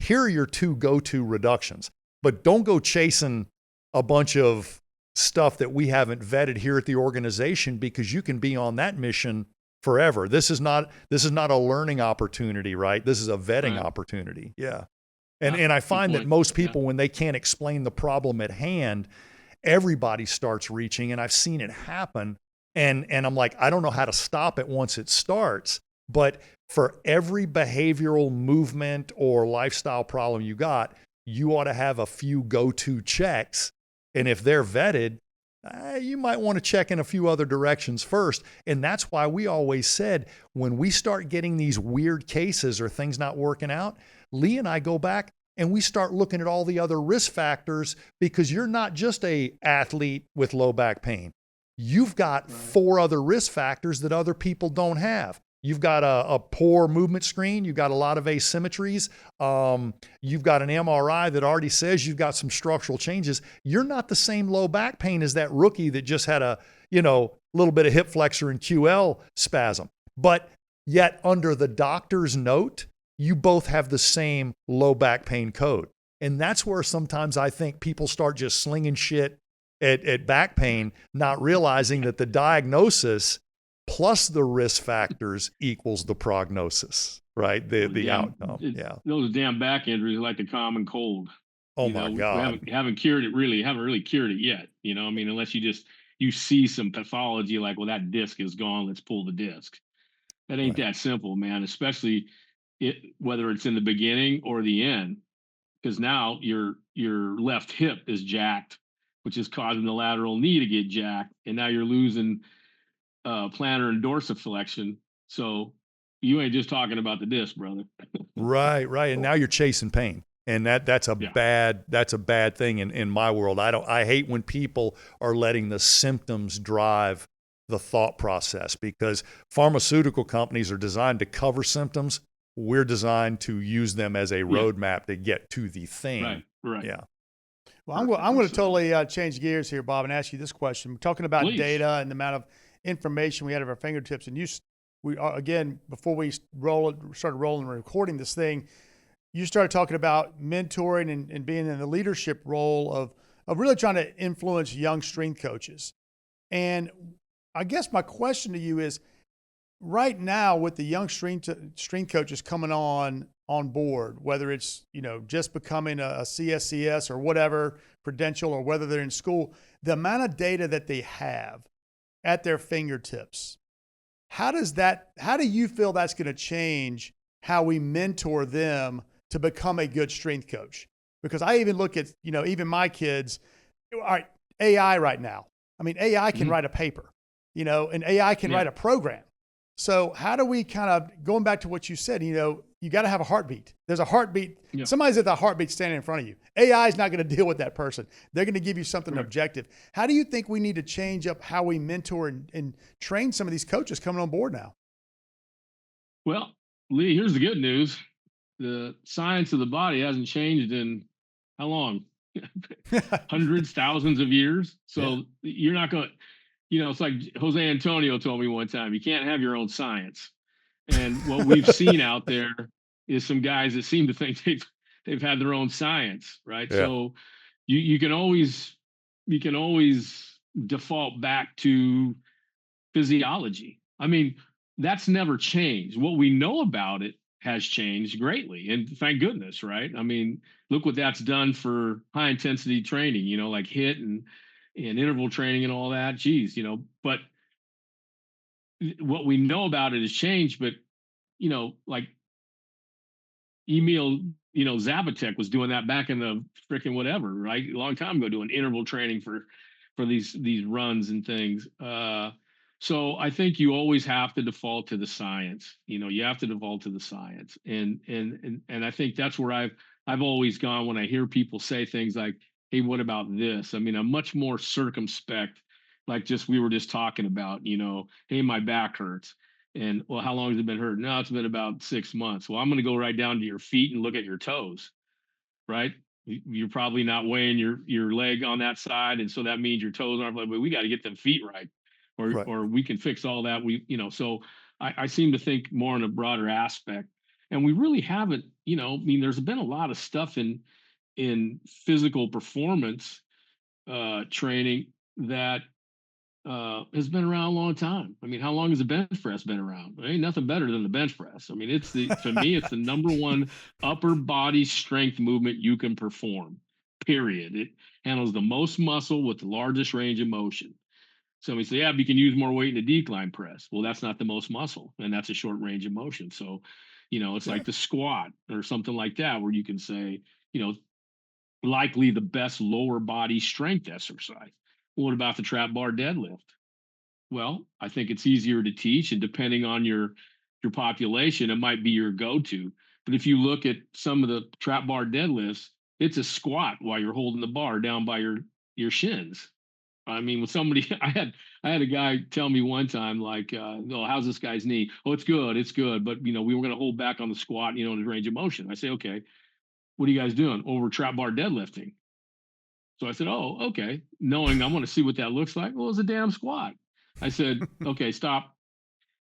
here are your two go-to reductions. But don't go chasing a bunch of stuff that we haven't vetted here at the organization, because you can be on that mission forever. This is not a learning opportunity, right? This is a vetting opportunity. Yeah. And I find that most people, when they can't explain the problem at hand, everybody starts reaching, and I've seen it happen. And I'm like, I don't know how to stop it once it starts. But for every behavioral movement or lifestyle problem you got, you ought to have a few go-to checks. And if they're vetted, you might want to check in a few other directions first. And that's why we always said, when we start getting these weird cases or things not working out, Lee and I go back and we start looking at all the other risk factors, because you're not just an athlete with low back pain. You've got 4 other risk factors that other people don't have. You've got a poor movement screen. You've got a lot of asymmetries. You've got an MRI that already says you've got some structural changes. You're not the same low back pain as that rookie that just had a, little bit of hip flexor and QL spasm. But yet, under the doctor's note, you both have the same low back pain code. And that's where sometimes I think people start just slinging shit at back pain, not realizing that the diagnosis plus the risk factors equals the prognosis, right? The outcome. Yeah. Those damn back injuries are like the common cold. Oh my God. We haven't cured it really. Haven't really cured it yet. Unless you see some pathology like, well, that disc is gone, let's pull the disc. That ain't that simple, man, especially whether it's in the beginning or the end, because now your left hip is jacked, which is causing the lateral knee to get jacked, and now you're losing plantar and dorsiflexion. So you ain't just talking about the disc, brother. Right. And now you're chasing pain. And that's a bad thing in my world. I hate when people are letting the symptoms drive the thought process, because pharmaceutical companies are designed to cover symptoms. We're designed to use them as a roadmap to get to the thing. Right. Yeah. Well, I'm going to totally change gears here, Bob, and ask you this question. We're talking about data and the amount of information we had at our fingertips. And again, before we started rolling and recording this thing, you started talking about mentoring and being in the leadership role of really trying to influence young strength coaches. And I guess my question to you is, right now with the young strength coaches coming on board, whether it's, just becoming a CSCS or whatever credential, or whether they're in school, the amount of data that they have at their fingertips, how do you feel that's going to change how we mentor them to become a good strength coach? Because I even look at, even my kids, all right, AI right now. I mean, AI can write a paper, and AI can write a program. So how do we kind of, going back to what you said, you got to have a heartbeat. There's a heartbeat. Yeah. Somebody's at the heartbeat standing in front of you. AI is not going to deal with that person. They're going to give you something objective. How do you think we need to change up how we mentor and train some of these coaches coming on board now? Well, Lee, here's the good news. The science of the body hasn't changed in how long? Hundreds, thousands of years. So you're not going to, it's like Jose Antonio told me one time, you can't have your own science. And what we've seen out there is some guys that seem to think they've had their own science, right? Yeah. So you can always default back to physiology. I mean, that's never changed. What we know about it has changed greatly, and thank goodness, right? I mean, look what that's done for high intensity training, like HIIT and interval training and all that. Geez, but what we know about it has changed. But like Emil, Zabatek was doing that back in the freaking whatever, right? A long time ago, doing interval training for these runs and things. So I think you always have to default to the science. You have to default to the science, and I think that's where I've always gone when I hear people say things like, "Hey, what about this?" I mean, I'm much more circumspect. Like we were just talking about, "Hey, my back hurts." And well, how long has it been hurt? No, it's been about 6 months. Well, I'm going to go right down to your feet and look at your toes, right? You're probably not weighing your leg on that side, and so that means your toes aren't. But we got to get them feet right, or we can fix all that. So I seem to think more in a broader aspect, and we really haven't. I mean, there's been a lot of stuff in physical performance training that has been around a long time. I mean, how long has the bench press been around? There ain't nothing better than the bench press. I mean, for me, it's the number one upper body strength movement you can perform, period. It handles the most muscle with the largest range of motion. Somebody say, yeah, but you can use more weight in a decline press. Well, that's not the most muscle, and that's a short range of motion. So, it's like the squat or something like that, where you can say, likely the best lower body strength exercise. What about the trap bar deadlift? Well, I think it's easier to teach, and depending on your population, it might be your go-to. But if you look at some of the trap bar deadlifts, it's a squat while you're holding the bar down by your shins. I mean, with somebody, I had a guy tell me one time, like, "Oh, how's this guy's knee? Oh, it's good, but we were going to hold back on the squat, in his range of motion." I say, "Okay, what are you guys doing?" "Over trap bar deadlifting." So I said, "Oh, okay." Knowing I want to see what that looks like. Well, it's a damn squat. I said, "Okay, stop.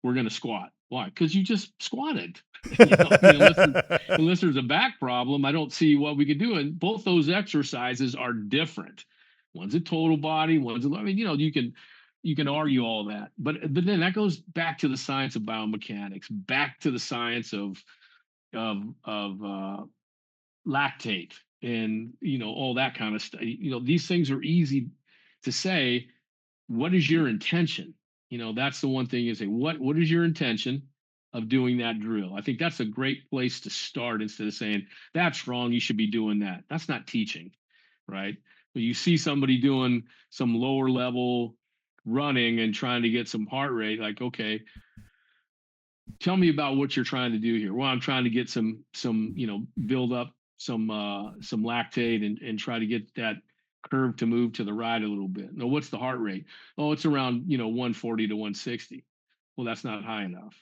We're going to squat." Why? Because you just squatted. Unless there's a back problem, I don't see what we could do. And both those exercises are different. One's a total body. You can argue all that, but then that goes back to the science of biomechanics, back to the science of lactate and all that kind of stuff. These things are easy to say. What is your intention? That's the one thing you say, what is your intention of doing that drill? I think that's a great place to start, instead of saying that's wrong, you should be doing that. That's not teaching, right? But you see somebody doing some lower level running and trying to get some heart rate, like, okay, tell me about what you're trying to do here. Well, I'm trying to get some build up some lactate and try to get that curve to move to the right a little bit. Now, what's the heart rate? Oh, it's around 140 to 160. Well, that's not high enough.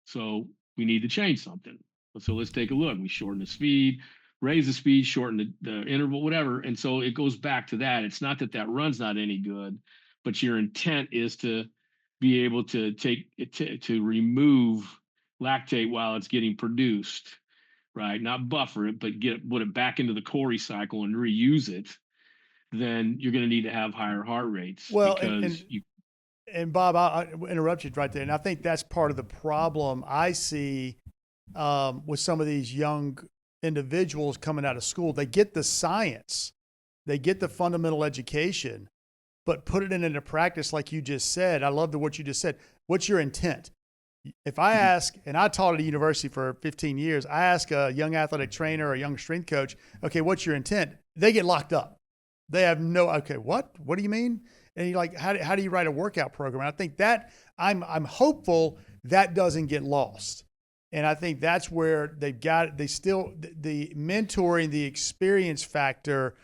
So we need to change something. So let's take a look. We shorten the speed, raise the speed, shorten the interval, whatever. And so it goes back to that. It's not that run's not any good, but your intent is to be able to to remove lactate while it's getting produced, right? Not buffer it, but put it back into the Cori cycle and reuse it. Then you're going to need to have higher heart rates. Well, because and Bob, I'll interrupt you right there. And I think that's part of the problem I see with some of these young individuals coming out of school. They get the science, they get the fundamental education, but put it into practice, like you just said. I love what you just said. What's your intent? If I ask, and I taught at a university for 15 years, I ask a young athletic trainer or a young strength coach, okay, what's your intent? They get locked up. They have okay, what do you mean? And you're like, how do you write a workout program? And I think that I'm hopeful that doesn't get lost. And I think that's where the mentoring, the experience factor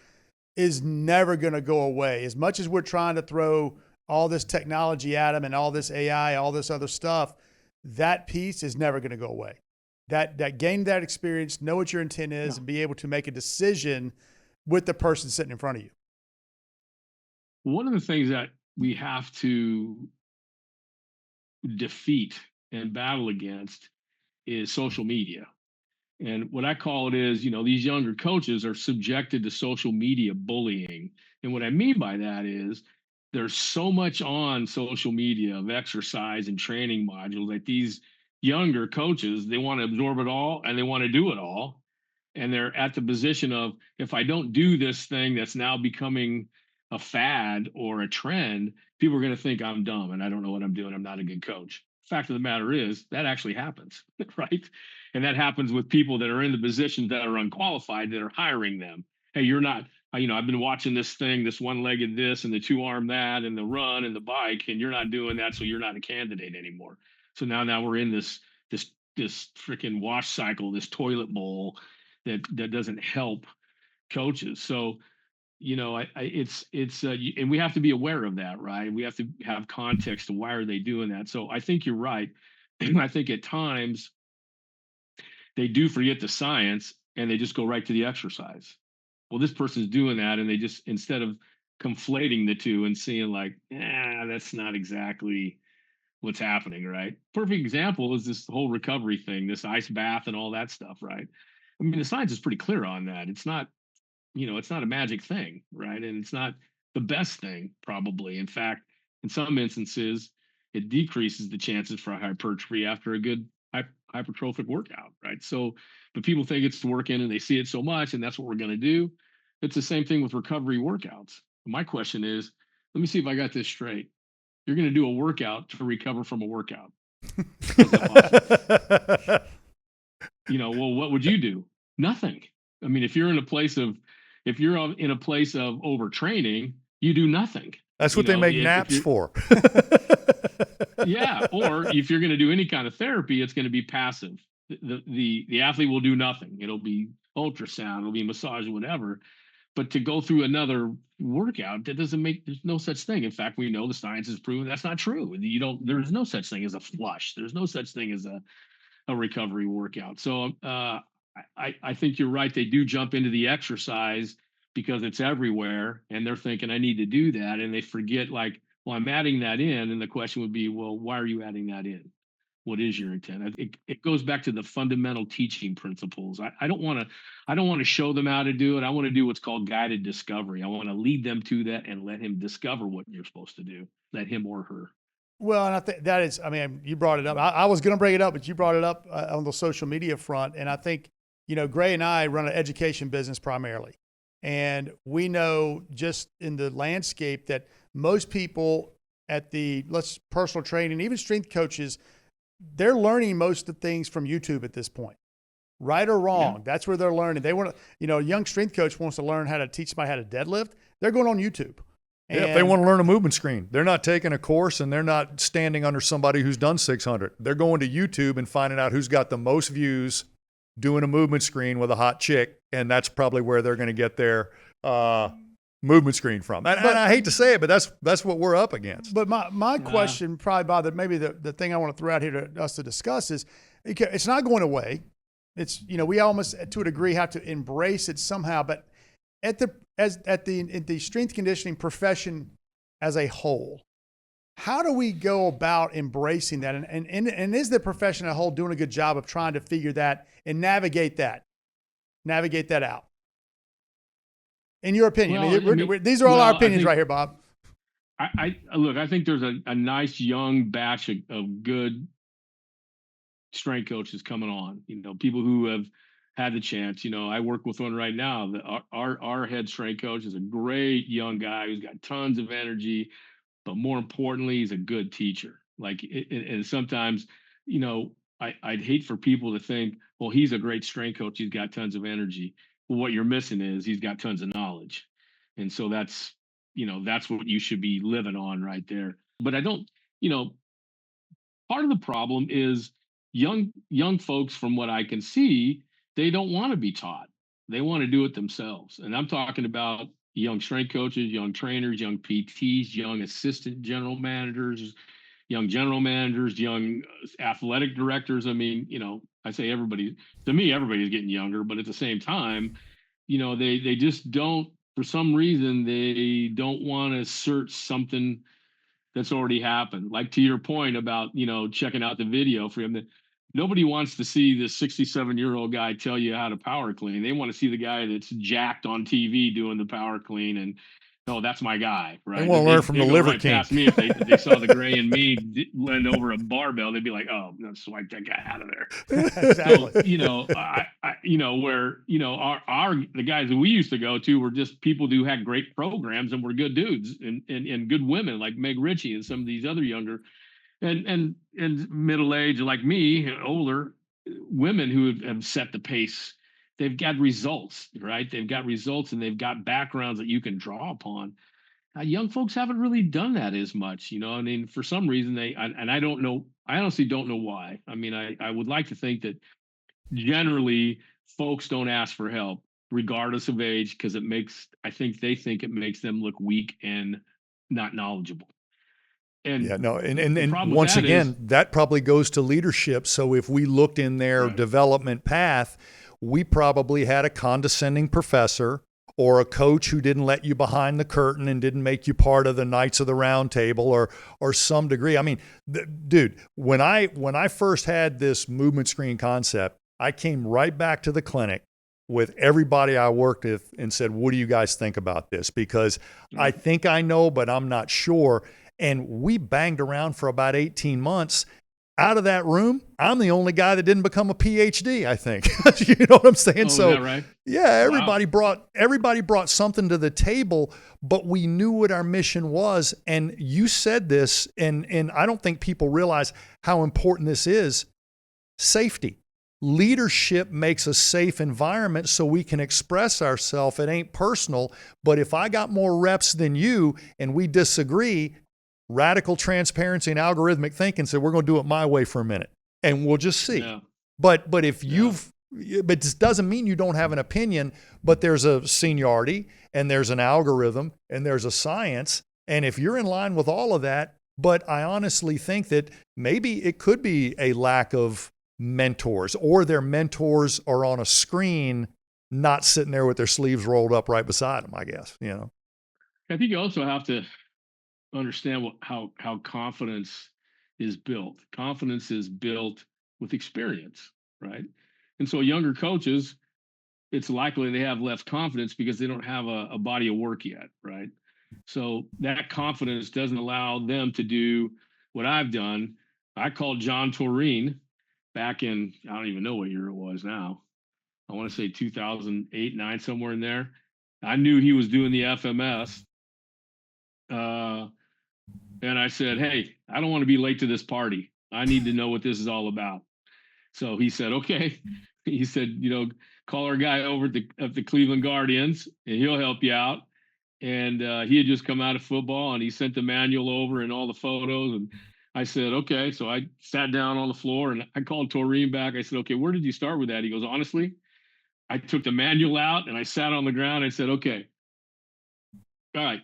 is never going to go away. As much as we're trying to throw all this technology at them and all this AI, all this other stuff, that piece is never going to go away. that gain that experience, know what your intent is, and be able to make a decision with the person sitting in front of you? One of the things that we have to defeat and battle against is social media. And what I call it is, these younger coaches are subjected to social media bullying. And what I mean by that is there's so much on social media of exercise and training modules that these younger coaches, they want to absorb it all and they want to do it all. And they're at the position of, if I don't do this thing that's now becoming a fad or a trend, people are going to think I'm dumb and I don't know what I'm doing. I'm not a good coach. Fact of the matter is that actually happens, right? And that happens with people that are in the positions that are unqualified that are hiring them. Hey, you're not, I've been watching this thing, this one-legged this and the two-arm that and the run and the bike, and you're not doing that, so you're not a candidate anymore. So now we're in this freaking wash cycle, this toilet bowl that doesn't help coaches. So and we have to be aware of that, right? We have to have context to why are they doing that. So I think you're right. I think at times they do forget the science and they just go right to the exercise. Well, this person's doing that, and they just, instead of conflating the two and seeing like, that's not exactly what's happening, right? Perfect example is this whole recovery thing, this ice bath and all that stuff, right? I mean, the science is pretty clear on that. It's not a magic thing, right? And it's not the best thing, probably. In fact, in some instances, it decreases the chances for hypertrophy after a good hypertrophic workout, right? So, but people think it's working and they see it so much, and that's what we're going to do. It's the same thing with recovery workouts. My question is, let me see if I got this straight. You're going to do a workout to recover from a workout. How's that possible? Well, what would you do? Nothing. I mean, if you're in a place of overtraining, you do nothing. That's what they make naps for. Yeah. Or if you're going to do any kind of therapy, it's going to be passive. The athlete will do nothing. It'll be ultrasound, it'll be massage, whatever. But to go through another workout, there's no such thing. In fact, we know the science has proven that's not true. There's no such thing as a flush. There's no such thing as a recovery workout. So I think you're right. They do jump into the exercise because it's everywhere, and they're thinking, I need to do that. And they forget, like, well, I'm adding that in. And the question would be, well, why are you adding that in? What is your intent? It goes back to the fundamental teaching principles. I don't want to show them how to do it. I want to do what's called guided discovery. I want to lead them to that and let him discover what you're supposed to do. Let him or her. Well, and I think that is, I mean, you brought it up. I was going to bring it up, but you brought it up on the social media front. And I think, Gray and I run an education business primarily. And we know just in the landscape that most people at personal training, even strength coaches, they're learning most of the things from YouTube at this point, right or wrong. Yeah. That's where they're learning. They want to, a young strength coach wants to learn how to teach somebody how to deadlift. They're going on YouTube. And if they want to learn a movement screen, they're not taking a course and they're not standing under somebody who's done 600. They're going to YouTube and finding out who's got the most views doing a movement screen with a hot chick. And that's probably where they're going to get their movement screen from. And I hate to say it, but that's what we're up against. But my question, probably, Bob, maybe the thing I want to throw out here to us to discuss is, it's not going away. It's, we almost to a degree have to embrace it somehow, but in the strength conditioning profession as a whole, how do we go about embracing that? And is the profession as a whole doing a good job of trying to figure that and navigate that out? In your opinion, these are all our opinions right here, Bob. Look, I think there's a nice young batch of good strength coaches coming on. People who have had the chance. I work with one right now. Our head strength coach is a great young guy who's got tons of energy, but more importantly, he's a good teacher. And sometimes, I'd hate for people to think, well, he's a great strength coach, he's got tons of energy. Well, what you're missing is he's got tons of knowledge. And so that's what you should be living on right there. But I don't, part of the problem is young folks, from what I can see, they don't want to be taught. They want to do it themselves. And I'm talking about young strength coaches, young trainers, young PTs, young assistant general managers, young athletic directors. I mean, I say everybody, to me, everybody's getting younger, but at the same time, they just don't, for some reason, they don't want to search something that's already happened. Like to your point about, checking out the video for him. Nobody wants to see this 67-year-old guy tell you how to power clean. They want to see the guy that's jacked on TV doing the power clean, and oh, that's my guy, right? They want to learn from the go Liver right King. past me if they saw the gray and me land over a barbell. They'd be like, "Oh, no, swipe that guy out of there." Exactly. So, where the guys that we used to go to were just people who had great programs and were good dudes and good women like Meg Ritchie and some of these other younger and middle age like me, older women who have set the pace. They've got results, right? They've got results and they've got backgrounds that you can draw upon. Young folks haven't really done that as much, I mean, for some reason I don't know. I honestly don't know why. I mean, I would like to think that generally folks don't ask for help regardless of age because I think they think it makes them look weak and not knowledgeable. And Yeah, no, and problem with once that again, that probably goes to leadership. So if we looked in their Right. development path, we probably had a condescending professor or a coach who didn't let you behind the curtain and didn't make you part of the Knights of the Round Table or some degree. I mean, dude, when I first had this movement screen concept, I came right back to the clinic with everybody I worked with and said, "What do you guys think about this?" Because I think I know, but I'm not sure. And we banged around for about 18 months. Out of that room, I'm the only guy that didn't become a PhD, I think. You know what I'm saying? Oh, So, is that right? yeah, everybody brought something to the table, but we knew what our mission was. And you said this, and I don't think people realize how important this is. Safety. Leadership makes a safe environment so we can express ourselves. It ain't personal, but if I got more reps than you and we disagree, radical transparency and algorithmic thinking said, we're going to do it my way for a minute and we'll just see. Yeah. But this doesn't mean you don't have an opinion, but there's a seniority and there's an algorithm and there's a science. And if you're in line with all of that, but I honestly think that maybe it could be a lack of mentors or their mentors are on a screen, not sitting there with their sleeves rolled up right beside them, I guess, I think you also have to understand how confidence is built. Confidence is built with experience, right? And so younger coaches, it's likely they have less confidence because they don't have a body of work yet, right? So that confidence doesn't allow them to do what I've done. I called John Toreen back in, I don't even know what year it was now. I want to say 2008, 9, somewhere in there. I knew he was doing the FMS. And I said, "Hey, I don't want to be late to this party. I need to know what this is all about." So he said, "Okay." He said, "Call our guy over at the Cleveland Guardians and he'll help you out." And he had just come out of football and he sent the manual over and all the photos. And I said, "Okay." So I sat down on the floor and I called Toreen back. I said, "Okay, where did you start with that?" He goes, "Honestly, I took the manual out and I sat on the ground. I said, okay, all right,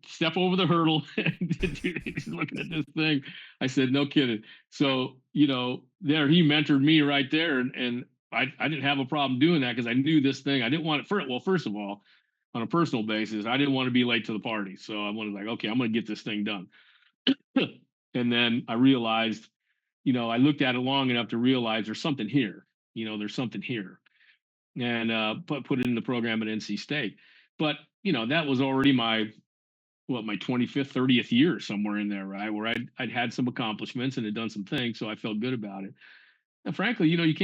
step over the hurdle." He's looking at this thing. I said, "No kidding." So, there he mentored me right there. And I didn't have a problem doing that because I knew this thing. I didn't want it first of all, on a personal basis, I didn't want to be late to the party. So I wanted okay, I'm going to get this thing done. And then I realized, I looked at it long enough to realize there's something here. There's something here. And put it in the program at NC State. But, that was already my 25th, 30th year somewhere in there, right? Where I'd had some accomplishments and had done some things. So I felt good about it. And frankly, you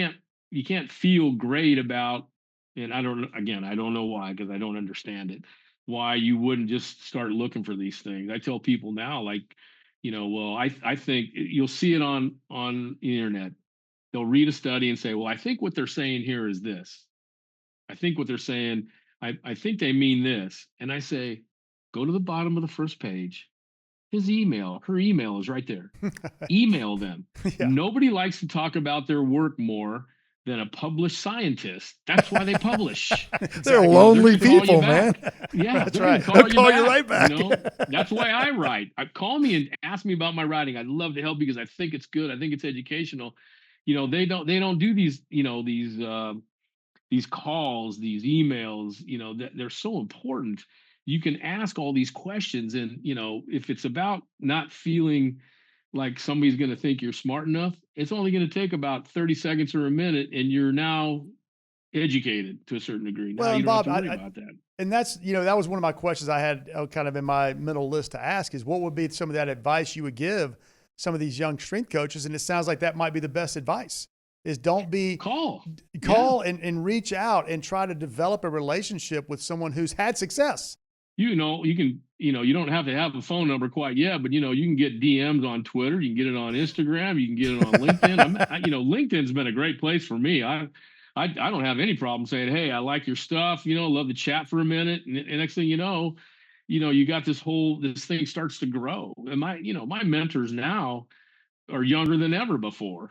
can't feel great about, and I don't know why, because I don't understand it, why you wouldn't just start looking for these things. I tell people now, like, I think you'll see it on the internet. They'll read a study and say, well, I think what they're saying here is this. I think what they're saying, I think they mean this. And I say, go to the bottom of the first page. Her email is right there. Email them. Yeah. Nobody likes to talk about their work more than a published scientist. That's why they publish. They're lonely They're gonna call people, you man. back. Yeah, That's they're gonna right. Call, They'll you, call back, you right back. That's why I write. Call me and ask me about my writing. I'd love to help because I think it's good. I think it's educational. they don't do these, these calls, these emails, that they're so important. You can ask all these questions, and if it's about not feeling like somebody's going to think you're smart enough, it's only going to take about 30 seconds or a minute, and you're now educated to a certain degree. Now Well, you and don't have Bob, to worry about that. and that's, that was one of my questions I had kind of in my mental list to ask is what would be some of that advice you would give some of these young strength coaches? And it sounds like that might be the best advice is don't be Call and reach out and try to develop a relationship with someone who's had success. You can, you don't have to have a phone number quite yet, but you can get DMs on Twitter, you can get it on Instagram, you can get it on LinkedIn. LinkedIn's been a great place for me. I don't have any problem saying, hey, I like your stuff, love to chat for a minute. And next thing you know, you got this thing starts to grow. And my mentors now are younger than ever before.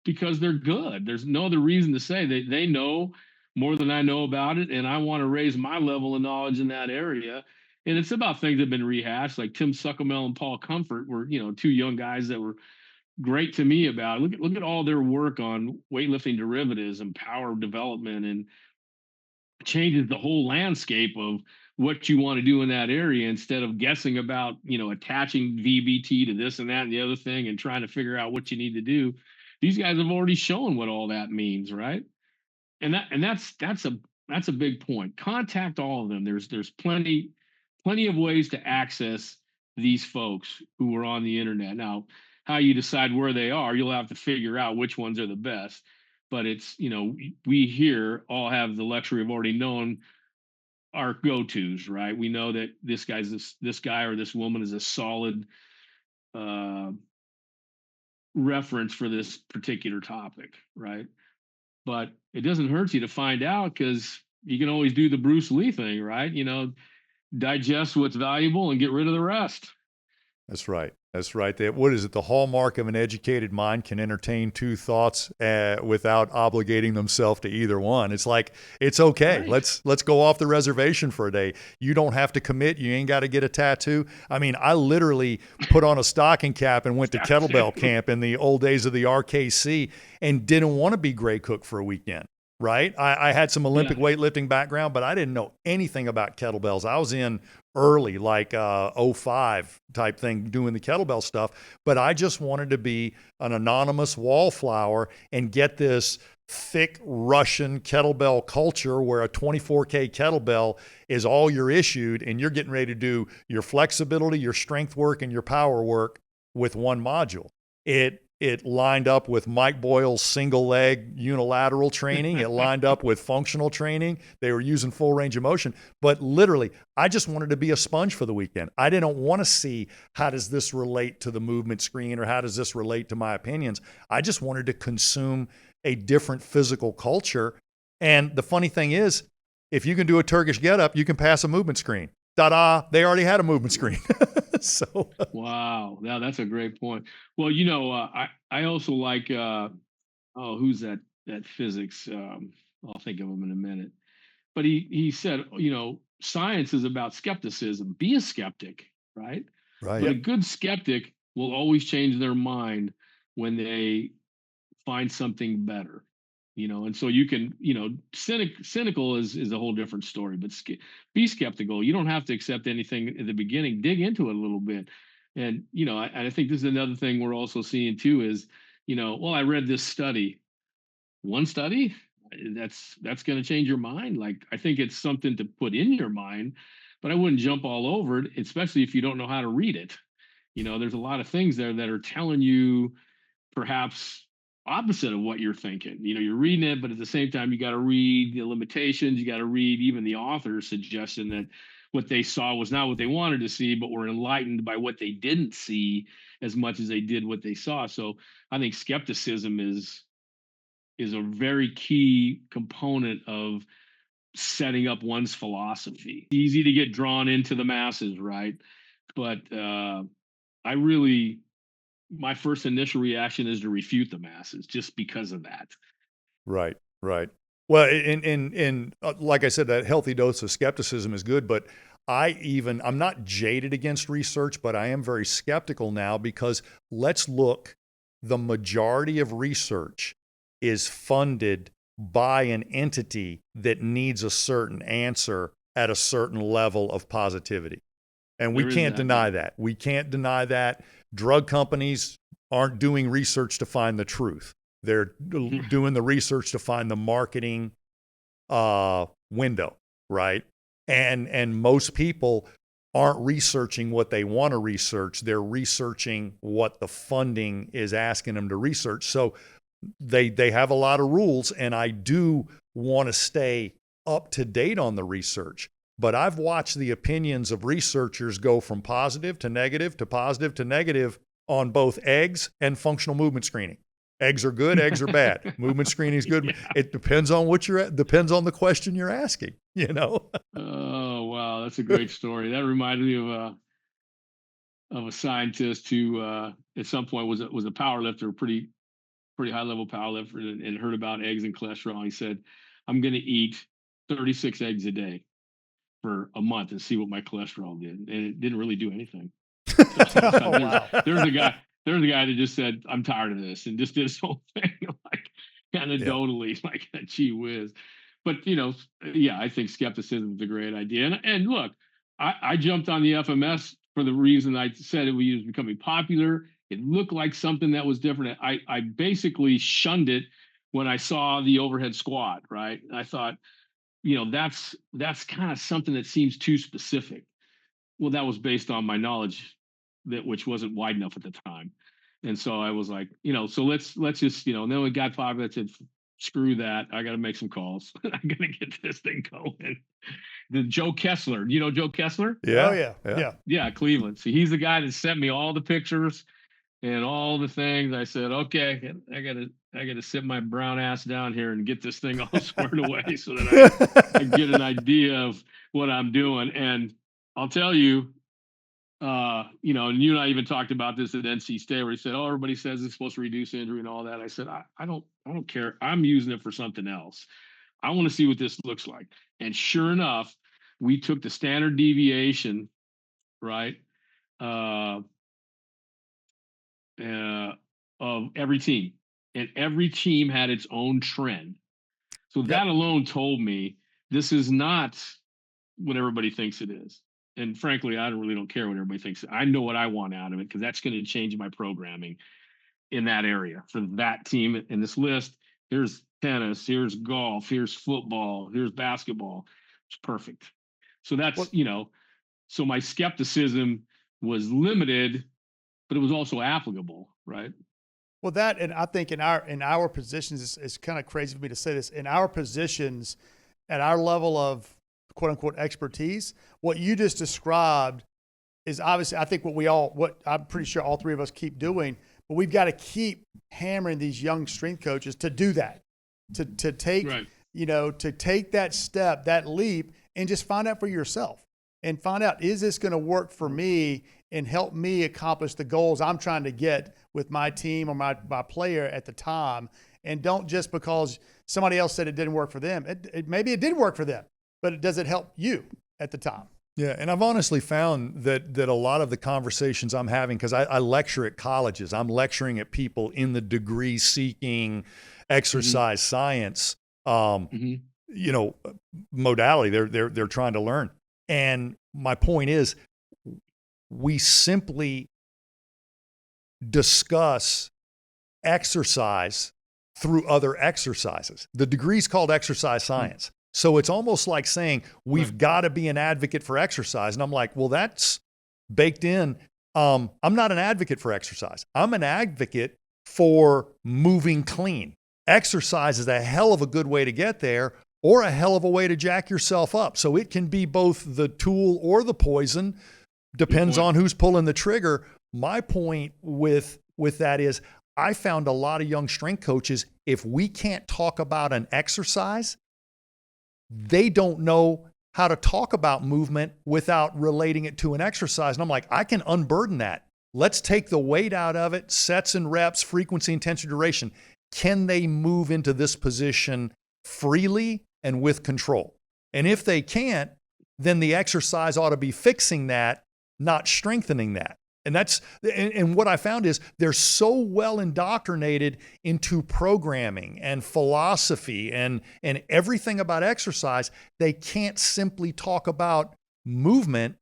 Because they're good. There's no other reason to say they know more than I know about it, and I want to raise my level of knowledge in that area. And it's about things that have been rehashed, like Tim Suckamel and Paul Comfort were, two young guys that were great to me about it. Look at all their work on weightlifting derivatives and power development, and changes the whole landscape of what you want to do in that area instead of guessing about, attaching VBT to this and that and the other thing and trying to figure out what you need to do. These guys have already shown what all that means, right? That's a big point. Contact all of them. There's plenty of ways to access these folks who are on the internet. Now, how you decide where they are, you'll have to figure out which ones are the best. But it's, we here all have the luxury of already knowing our go-tos, right? We know that this guy or this woman is a solid reference for this particular topic, right? But it doesn't hurt you to find out, because you can always do the Bruce Lee thing, right? Digest what's valuable and get rid of the rest. That's right. What is it? The hallmark of an educated mind can entertain two thoughts without obligating themselves to either one. It's like, it's okay. Right. Let's go off the reservation for a day. You don't have to commit. You ain't got to get a tattoo. I mean, I literally put on a stocking cap and went to kettlebell camp in the old days of the RKC and didn't want to be Gray Cook for a weekend. Right? I had some Olympic weightlifting background, but I didn't know anything about kettlebells. I was in early, like 05 type thing, doing the kettlebell stuff. But I just wanted to be an anonymous wallflower and get this thick Russian kettlebell culture where a 24K kettlebell is all you're issued, and you're getting ready to do your flexibility, your strength work, and your power work with one module. It lined up with Mike Boyle's single leg unilateral training. It lined up with functional training. They were using full range of motion. But literally, I just wanted to be a sponge for the weekend. I didn't want to see, how does this relate to the movement screen, or how does this relate to my opinions? I just wanted to consume a different physical culture. And the funny thing is, if you can do a Turkish getup, you can pass a movement screen. Ta-da, they already had a movement screen. So wow, that's a great point. Well, I also like who's that physics? I'll think of him in a minute. But he said, science is about skepticism. Be a skeptic, right? Right. But a good skeptic will always change their mind when they find something better. And so you can, cynical is a whole different story, but be skeptical. You don't have to accept anything at the beginning. Dig into it a little bit. And, I think this is another thing we're also seeing too is, I read this study. One study, that's going to change your mind. Like, I think it's something to put in your mind, but I wouldn't jump all over it, especially if you don't know how to read it. There's a lot of things there that are telling you perhaps opposite of what you're thinking. You're reading it, but at the same time, you got to read the limitations. You got to read even the author's suggestion that what they saw was not what they wanted to see, but were enlightened by what they didn't see as much as they did what they saw. So I think skepticism is a very key component of setting up one's philosophy. Easy to get drawn into the masses, right? But my first initial reaction is to refute the masses just because of that. Right. Well, in like I said, that healthy dose of skepticism is good, but I'm not jaded against research, but I am very skeptical now, because let's look the majority of research is funded by an entity that needs a certain answer at a certain level of positivity. And we can't deny that. We can't deny that. Drug companies aren't doing research to find the truth. They're doing the research to find the marketing window, right? And most people aren't researching what they want to research. They're researching what the funding is asking them to research. So they have a lot of rules, and I do want to stay up to date on the research. But I've watched the opinions of researchers go from positive to negative to positive to negative on both eggs and functional movement screening. Eggs are good, eggs are bad. Movement screening is good. Yeah. It depends on depends on the question you're asking, you know? Oh, wow. That's a great story. That reminded me of a scientist who at some point was a power lifter, pretty high level power lifter, and heard about eggs and cholesterol. He said, I'm going to eat 36 eggs a day for a month and see what my cholesterol did. And it didn't really do anything. Oh, wow. There's a guy that just said, I'm tired of this, and just did his whole thing, like anecdotally, like gee whiz. But, you know, yeah, I think skepticism is a great idea. And look, I jumped on the FMS for the reason I said it was becoming popular. It looked like something that was different. I basically shunned it when I saw the overhead squat, right? I thought, you know, that's kind of something that seems too specific. Well, that was based on my knowledge which wasn't wide enough at the time. And so I was like, you know, so let's just, you know, and then we got popular. I said, screw that. I got to make some calls. I got to get this thing going. The Joe Kessler, you know Joe Kessler? Yeah. Oh, yeah. Yeah, Cleveland. So he's the guy that sent me all the pictures and all the things. I said, okay, I gotta sit my brown ass down here and get this thing all squared away so that I get an idea of what I'm doing. And I'll tell you, you know, and you and I even talked about this at NC State, where he said, "Oh, everybody says it's supposed to reduce injury and all that." I said, I don't care. I'm using it for something else. I want to see what this looks like. And sure enough, we took the standard deviation, right, of every team, and every team had its own trend. So that alone told me this is not what everybody thinks it is. And frankly, I really don't care what everybody thinks. I know what I want out of it, because that's going to change my programming in that area for that team. In this list, here's tennis, here's golf, here's football, here's basketball. It's perfect. So that's, you know, so my skepticism was limited, but it was also applicable, right? Well, that, and I think in our positions, it's kind of crazy for me to say this, in our positions, at our level of quote unquote expertise, what you just described is obviously, I think what I'm pretty sure all three of us keep doing, but we've got to keep hammering these young strength coaches to do that, to take, right, you know, to take that step, that leap, and just find out for yourself and find out, is this going to work for me and help me accomplish the goals I'm trying to get with my team or my player at the time. And don't just because somebody else said it didn't work for them. Maybe it did work for them, but does it help you at the time? Yeah, and I've honestly found that a lot of the conversations I'm having, because I lecture at colleges, I'm lecturing at people in the degree-seeking exercise science, you know, modality. They're trying to learn, and my point is, we simply discuss exercise through other exercises. The degree's called exercise science. So it's almost like saying we've got to be an advocate for exercise. And I'm like, well, that's baked in. I'm not an advocate for exercise. I'm an advocate for moving clean. Exercise is a hell of a good way to get there, or a hell of a way to jack yourself up. So it can be both the tool or the poison, depends on who's pulling the trigger. My point with that is, I found a lot of young strength coaches, if we can't talk about an exercise, they don't know how to talk about movement without relating it to an exercise. And I'm like, I can unburden that. Let's take the weight out of it, sets and reps, frequency, intensity, duration. Can they move into this position freely and with control? And if they can't, then the exercise ought to be fixing that, not strengthening that. And what I found is they're so well indoctrinated into programming and philosophy and everything about exercise, they can't simply talk about movement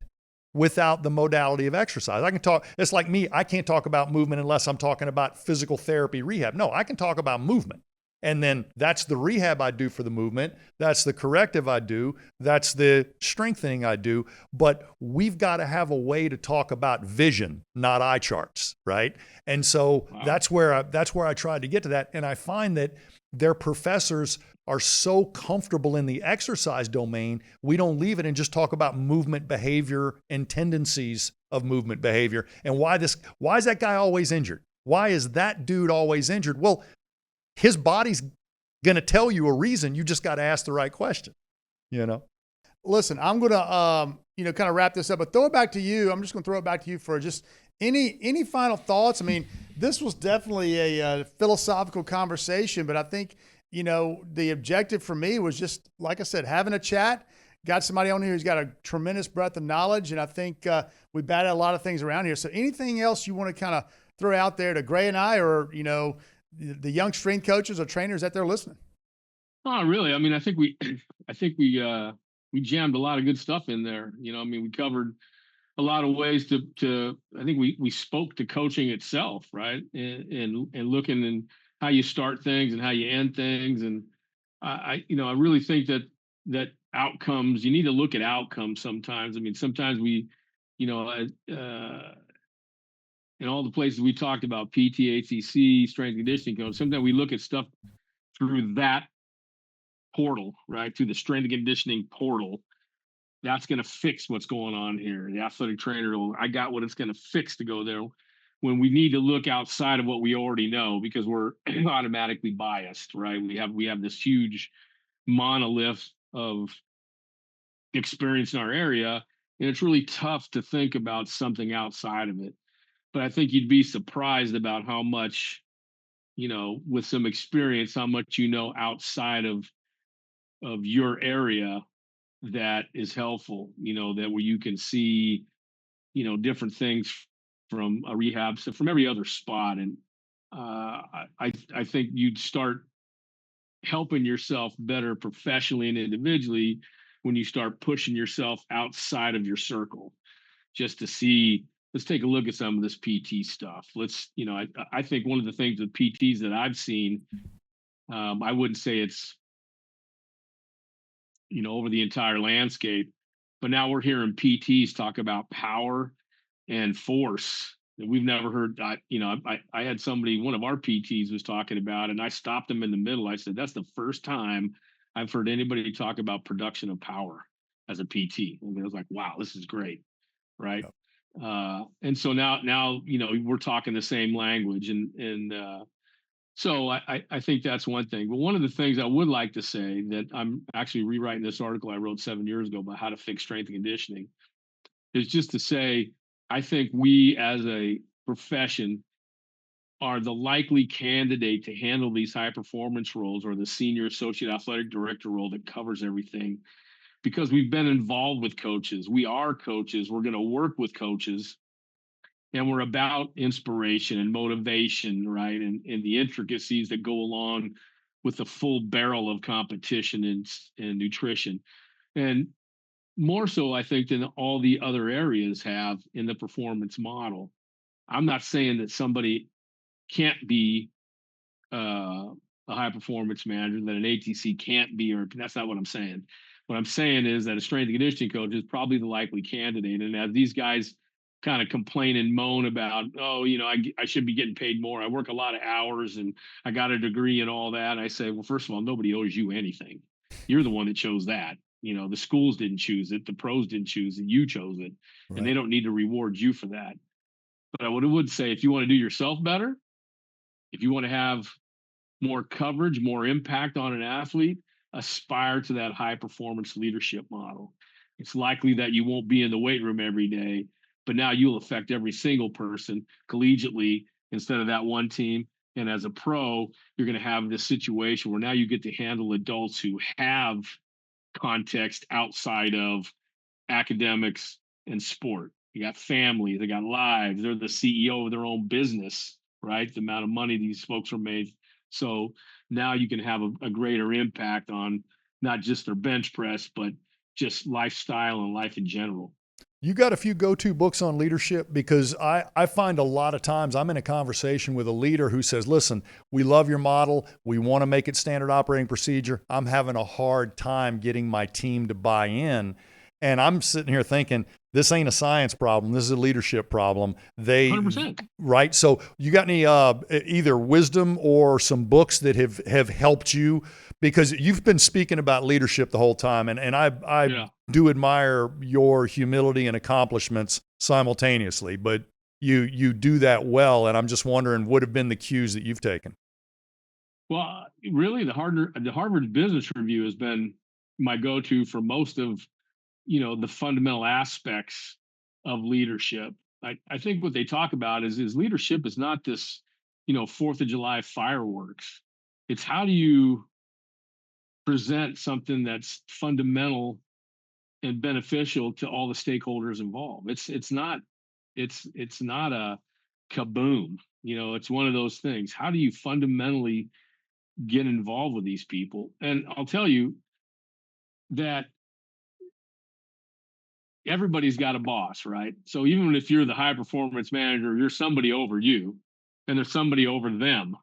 without the modality of exercise. I can talk, it's like me, I can't talk about movement unless I'm talking about physical therapy, rehab. No, I can talk about movement. And then that's the rehab I do for the movement. That's the corrective I do. That's the strengthening I do. But we've got to have a way to talk about vision, not eye charts, right? And so that's where I tried to get to that. And I find that their professors are so comfortable in the exercise domain, we don't leave it and just talk about movement behavior and tendencies of movement behavior. And why is that guy always injured? Why is that dude always injured? Well, his body's going to tell you a reason. You just got to ask the right question, you know? Listen, I'm going to, kind of wrap this up, but throw it back to you. I'm just going to throw it back to you for just any final thoughts. I mean, this was definitely a philosophical conversation, but I think, the objective for me was just, like I said, having a chat. Got somebody on here who's got a tremendous breadth of knowledge, and I think we batted a lot of things around here. So anything else you want to kind of throw out there to Gray and I, or, the young strength coaches or trainers that they're listening? Oh, really? I mean, I think we jammed a lot of good stuff in there. We covered a lot of ways to I think we spoke to coaching itself, right? And looking and how you start things and how you end things. And I really think that outcomes, you need to look at outcomes sometimes. I mean, sometimes we, in all the places we talked about, PT, ACC, strength and conditioning coach, sometimes we look at stuff through that portal, right? Through the strength and conditioning portal. That's going to fix what's going on here. The athletic trainer, I got what it's going to fix to go there. When we need to look outside of what we already know, because we're automatically biased, right? We have this huge monolith of experience in our area, and it's really tough to think about something outside of it. But I think you'd be surprised about how much, with some experience, how much outside of your area that is helpful, that where you can see, different things from a rehab, so from every other spot. And I think you'd start helping yourself better professionally and individually when you start pushing yourself outside of your circle, just to see, let's take a look at some of this PT stuff. Let's, I think one of the things with PTs that I've seen, I wouldn't say it's, over the entire landscape, but now we're hearing PTs talk about power and force that we've never heard. I had somebody, one of our PTs was talking about, and I stopped him in the middle. I said, that's the first time I've heard anybody talk about production of power as a PT. And I was like, wow, this is great. Right. And so now, we're talking the same language, and so I think that's one thing. But one of the things I would like to say, that I'm actually rewriting this article I wrote 7 years ago about how to fix strength and conditioning, is just to say, I think we as a profession are the likely candidate to handle these high performance roles, or the senior associate athletic director role that covers everything, because we've been involved with coaches. We are coaches. We're going to work with coaches. And we're about inspiration and motivation, right? And the intricacies that go along with the full barrel of competition and nutrition. And more so, I think, than all the other areas have in the performance model. I'm not saying that somebody can't be a high performance manager, that an ATC can't be, or that's not what I'm saying. What I'm saying is that a strength and conditioning coach is probably the likely candidate. And as these guys kind of complain and moan about, I should be getting paid more, I work a lot of hours and I got a degree and all that, I say, well, first of all, nobody owes you anything. You're the one that chose that. The schools didn't choose it, the pros didn't choose it, you chose it. Right. And they don't need to reward you for that. But I would say, if you want to do yourself better, if you want to have more coverage, more impact on an athlete, aspire to that high performance leadership model. It's likely that you won't be in the weight room every day, but now you'll affect every single person collegiately instead of that one team. And as a pro, you're going to have this situation where now you get to handle adults who have context outside of academics and sport. They got families, they got lives. They're the CEO of their own business, right? The amount of money these folks are made. So now you can have a greater impact on not just their bench press, but just lifestyle and life in general. You got a few go-to books on leadership? Because I find a lot of times I'm in a conversation with a leader who says, listen, we love your model. We want to make it standard operating procedure. I'm having a hard time getting my team to buy in. And I'm sitting here thinking, this ain't a science problem. This is a leadership problem. 100%. Right? So you got any either wisdom or some books that have helped you? Because you've been speaking about leadership the whole time, and I do admire your humility and accomplishments simultaneously, but you do that well, and I'm just wondering what have been the cues that you've taken? Well, really, the Harvard Business Review has been my go-to for most of the fundamental aspects of leadership. I think what they talk about is leadership is not this 4th of July fireworks. It's how do you present something that's fundamental and beneficial to all the stakeholders involved. It's not a kaboom. It's one of those things. How do you fundamentally get involved with these people? And I'll tell you that everybody's got a boss, right? So even if you're the high performance manager, you're somebody over you, and there's somebody over them,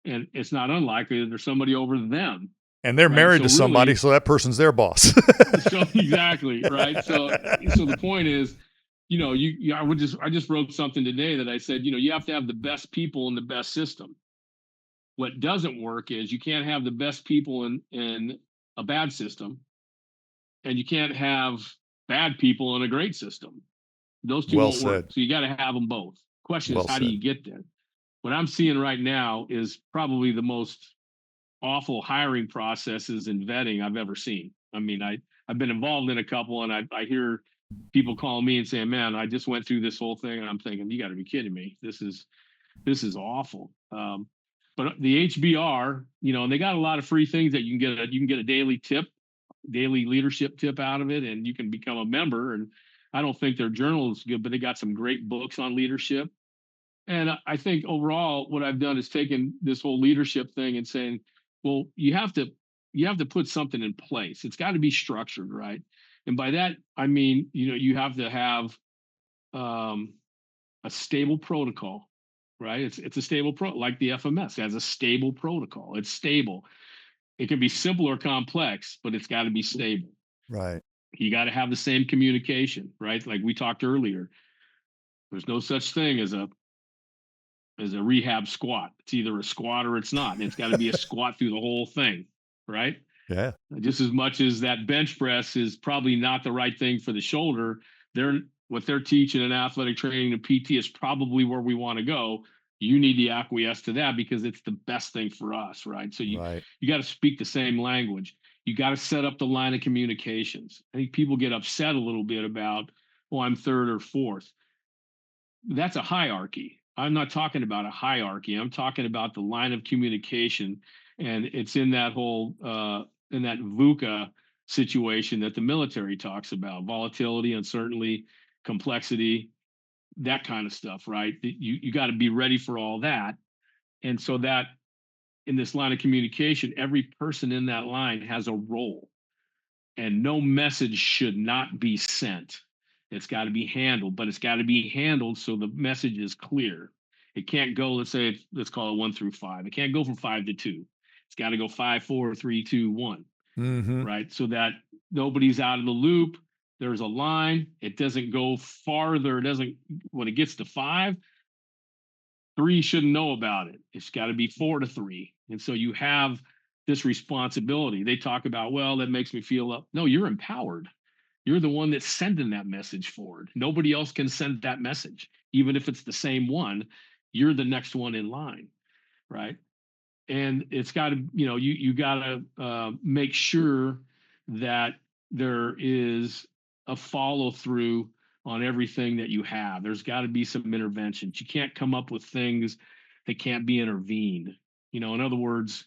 and it's not unlikely that there's somebody over them. And they're married to somebody, so that person's their boss. So exactly, right? So the point is, I just wrote something today that I said, you have to have the best people in the best system. What doesn't work is you can't have the best people in a bad system, and you can't have bad people in a great system. Those two won't work. So you got to have them both. Question is, how do you get there? What I'm seeing right now is probably the most awful hiring processes and vetting I've ever seen. I mean, I've been involved in a couple, and I hear people calling me and saying, man, I just went through this whole thing, and I'm thinking, you got to be kidding me. This is awful. But the HBR, and they got a lot of free things that you can get a daily leadership tip out of it, and you can become a member. And I don't think their journal is good, but they got some great books on leadership. And I think overall, what I've done is taken this whole leadership thing and saying, well, you have to put something in place. It's got to be structured, right? And by that, I mean, you have to have a stable protocol, right? It's a stable like the FMS has a stable protocol. It's stable. It can be simple or complex, but it's got to be stable. Right. You got to have the same communication, right? Like we talked earlier. There's no such thing as a rehab squat. It's either a squat or it's not. And it's got to be a squat through the whole thing, right? Yeah. Just as much as that bench press is probably not the right thing for the shoulder, what they're teaching in athletic training and PT is probably where we want to go. You need to acquiesce to that because it's the best thing for us, right? So you got to speak the same language. You got to set up the line of communications. I think people get upset a little bit about, I'm third or fourth. That's a hierarchy. I'm not talking about a hierarchy. I'm talking about the line of communication, and it's in that whole in that VUCA situation that the military talks about: volatility, uncertainty, complexity, that kind of stuff, right? You got to be ready for all that, and so that in this line of communication, every person in that line has a role, and no message should not be sent. It's got to be handled, but it's got to be handled so the message is clear. It can't go, let's call it 1 through 5. It can't go from 5 to 2. It's got to go 5, 4, 3, 2, 1. Mm-hmm. Right? So that nobody's out of the loop. There's a line. It doesn't go farther. When it gets to 5, 3 shouldn't know about it. It's got to be 4 to 3. And so you have this responsibility. They talk about, well, that makes me feel up. No, you're empowered. You're the one that's sending that message forward. Nobody else can send that message. Even if it's the same one, you're the next one in line, right? And it's got to, you got to make sure that there is a follow through on everything that you have. There's got to be some interventions. You can't come up with things that can't be intervened. In other words,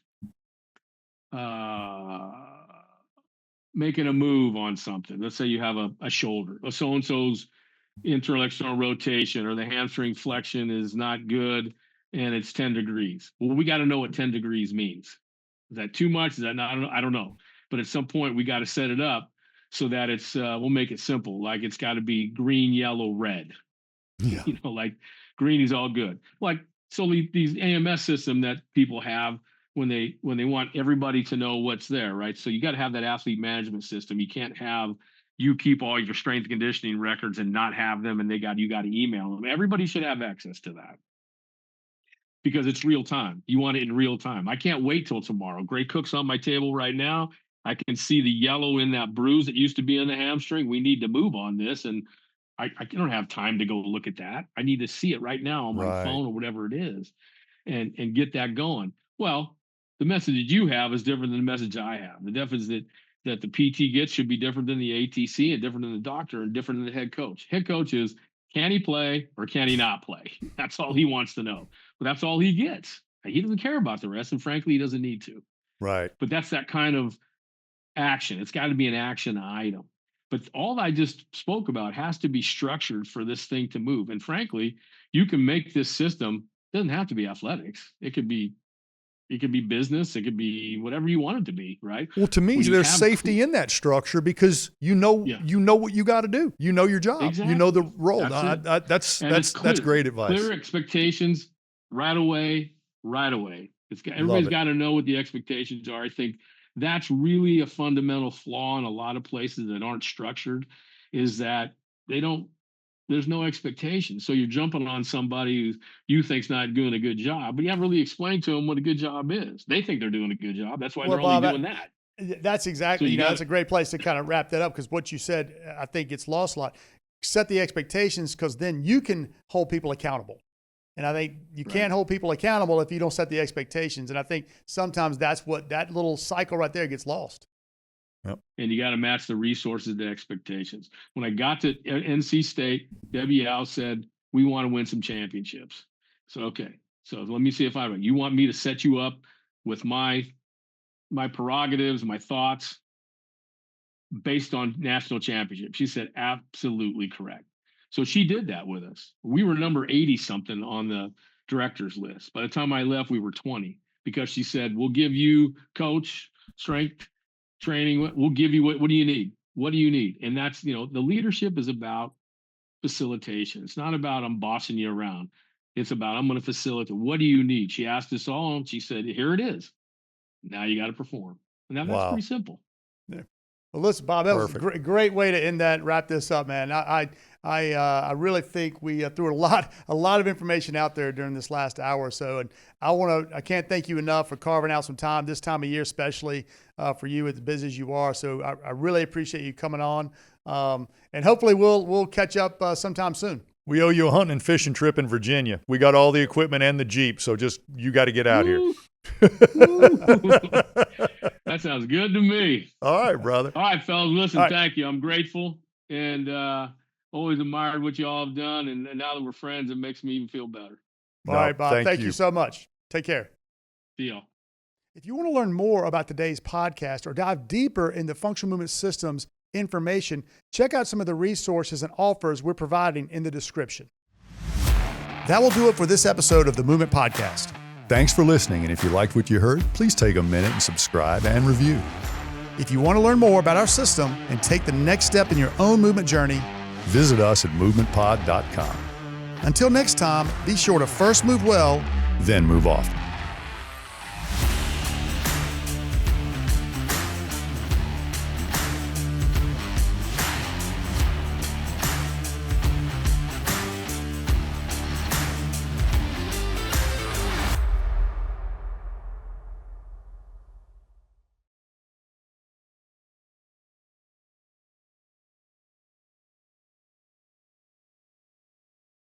making a move on something. Let's say you have a shoulder. So-and-so's internal external rotation or the hamstring flexion is not good and it's 10 degrees. Well, we got to know what 10 degrees means. Is that too much? Is that not? I don't know. But at some point we got to set it up so that it's we'll make it simple. Like it's got to be green, yellow, red. Yeah. Like green is all good. Like so these AMS system that people have when they want everybody to know what's there, right? So you got to have that athlete management system. You can't have you keep all your strength conditioning records and not have them, and you got to email them. Everybody should have access to that because it's real time. You want it in real time. I can't wait till tomorrow. Gray Cook's on my table right now. I can see the yellow in that bruise that used to be in the hamstring. We need to move on this, and I don't have time to go look at that. I need to see it right now on my phone or whatever it is, and get that going. Well, the message that you have is different than the message I have. The difference that the PT gets should be different than the ATC and different than the doctor and different than the head coach. Head coach is, can he play or can he not play? That's all he wants to know. But that's all he gets. He doesn't care about the rest, and frankly, he doesn't need to. Right. But that's that kind of action. It's got to be an action item. But all I just spoke about has to be structured for this thing to move. And frankly, you can make this system, it doesn't have to be athletics. It could be business. It could be whatever you want it to be, right? Well, to me, there's safety in that structure because you know what you got to do. You know your job. Exactly. You know the role. That's That's great advice. Clear expectations right away. Everybody's got to know what the expectations are. I think that's really a fundamental flaw in a lot of places that aren't structured, is that there's no expectation. So you're jumping on somebody who you think's not doing a good job, but you haven't really explained to them what a good job is. They think they're doing a good job. That's why they're only doing that. That's exactly, that's a great place to kind of wrap that up, because what you said, I think gets lost a lot. Set the expectations, because then you can hold people accountable. And I think you can't hold people accountable if you don't set the expectations. And I think sometimes that's what that little cycle right there gets lost. Yep. And you got to match the resources to expectations. When I got to NC State, Debbie Howe said, we want to win some championships. So, okay. So let me see if you want me to set you up with my prerogatives, my thoughts based on national championship. She said, absolutely correct. So she did that with us. We were number 80 something on the director's list. By the time I left, we were 20, because she said, we'll give you coach, strength, training. We'll give you what do you need? What do you need? And that's, the leadership is about facilitation. It's not about I'm bossing you around. It's about I'm going to facilitate. What do you need? She asked us all, and she said, here it is. Now you got to perform. And that's pretty simple. Yeah. Well, listen, Bob, that was a great way to end that. Wrap this up, man. I really think we threw a lot of information out there during this last hour or so, and I can't thank you enough for carving out some time this time of year, especially for you as busy as you are. So I really appreciate you coming on, and hopefully we'll catch up sometime soon. We owe you a hunting and fishing trip in Virginia. We got all the equipment and the Jeep, so you got to get out here. That sounds good to me. All right, brother. All right, fellas. Listen, thank you. I'm grateful, and always admired what you all have done. And now that we're friends, it makes me even feel better. All right, Bob. Thank you so much. Take care. See y'all. If you want to learn more about today's podcast or dive deeper into functional movement systems information, check out some of the resources and offers we're providing in the description. That will do it for this episode of the Movement Podcast. Thanks for listening, and if you liked what you heard, please take a minute and subscribe and review. If you want to learn more about our system and take the next step in your own movement journey, visit us at movementpod.com. Until next time, be sure to first move well, then move often.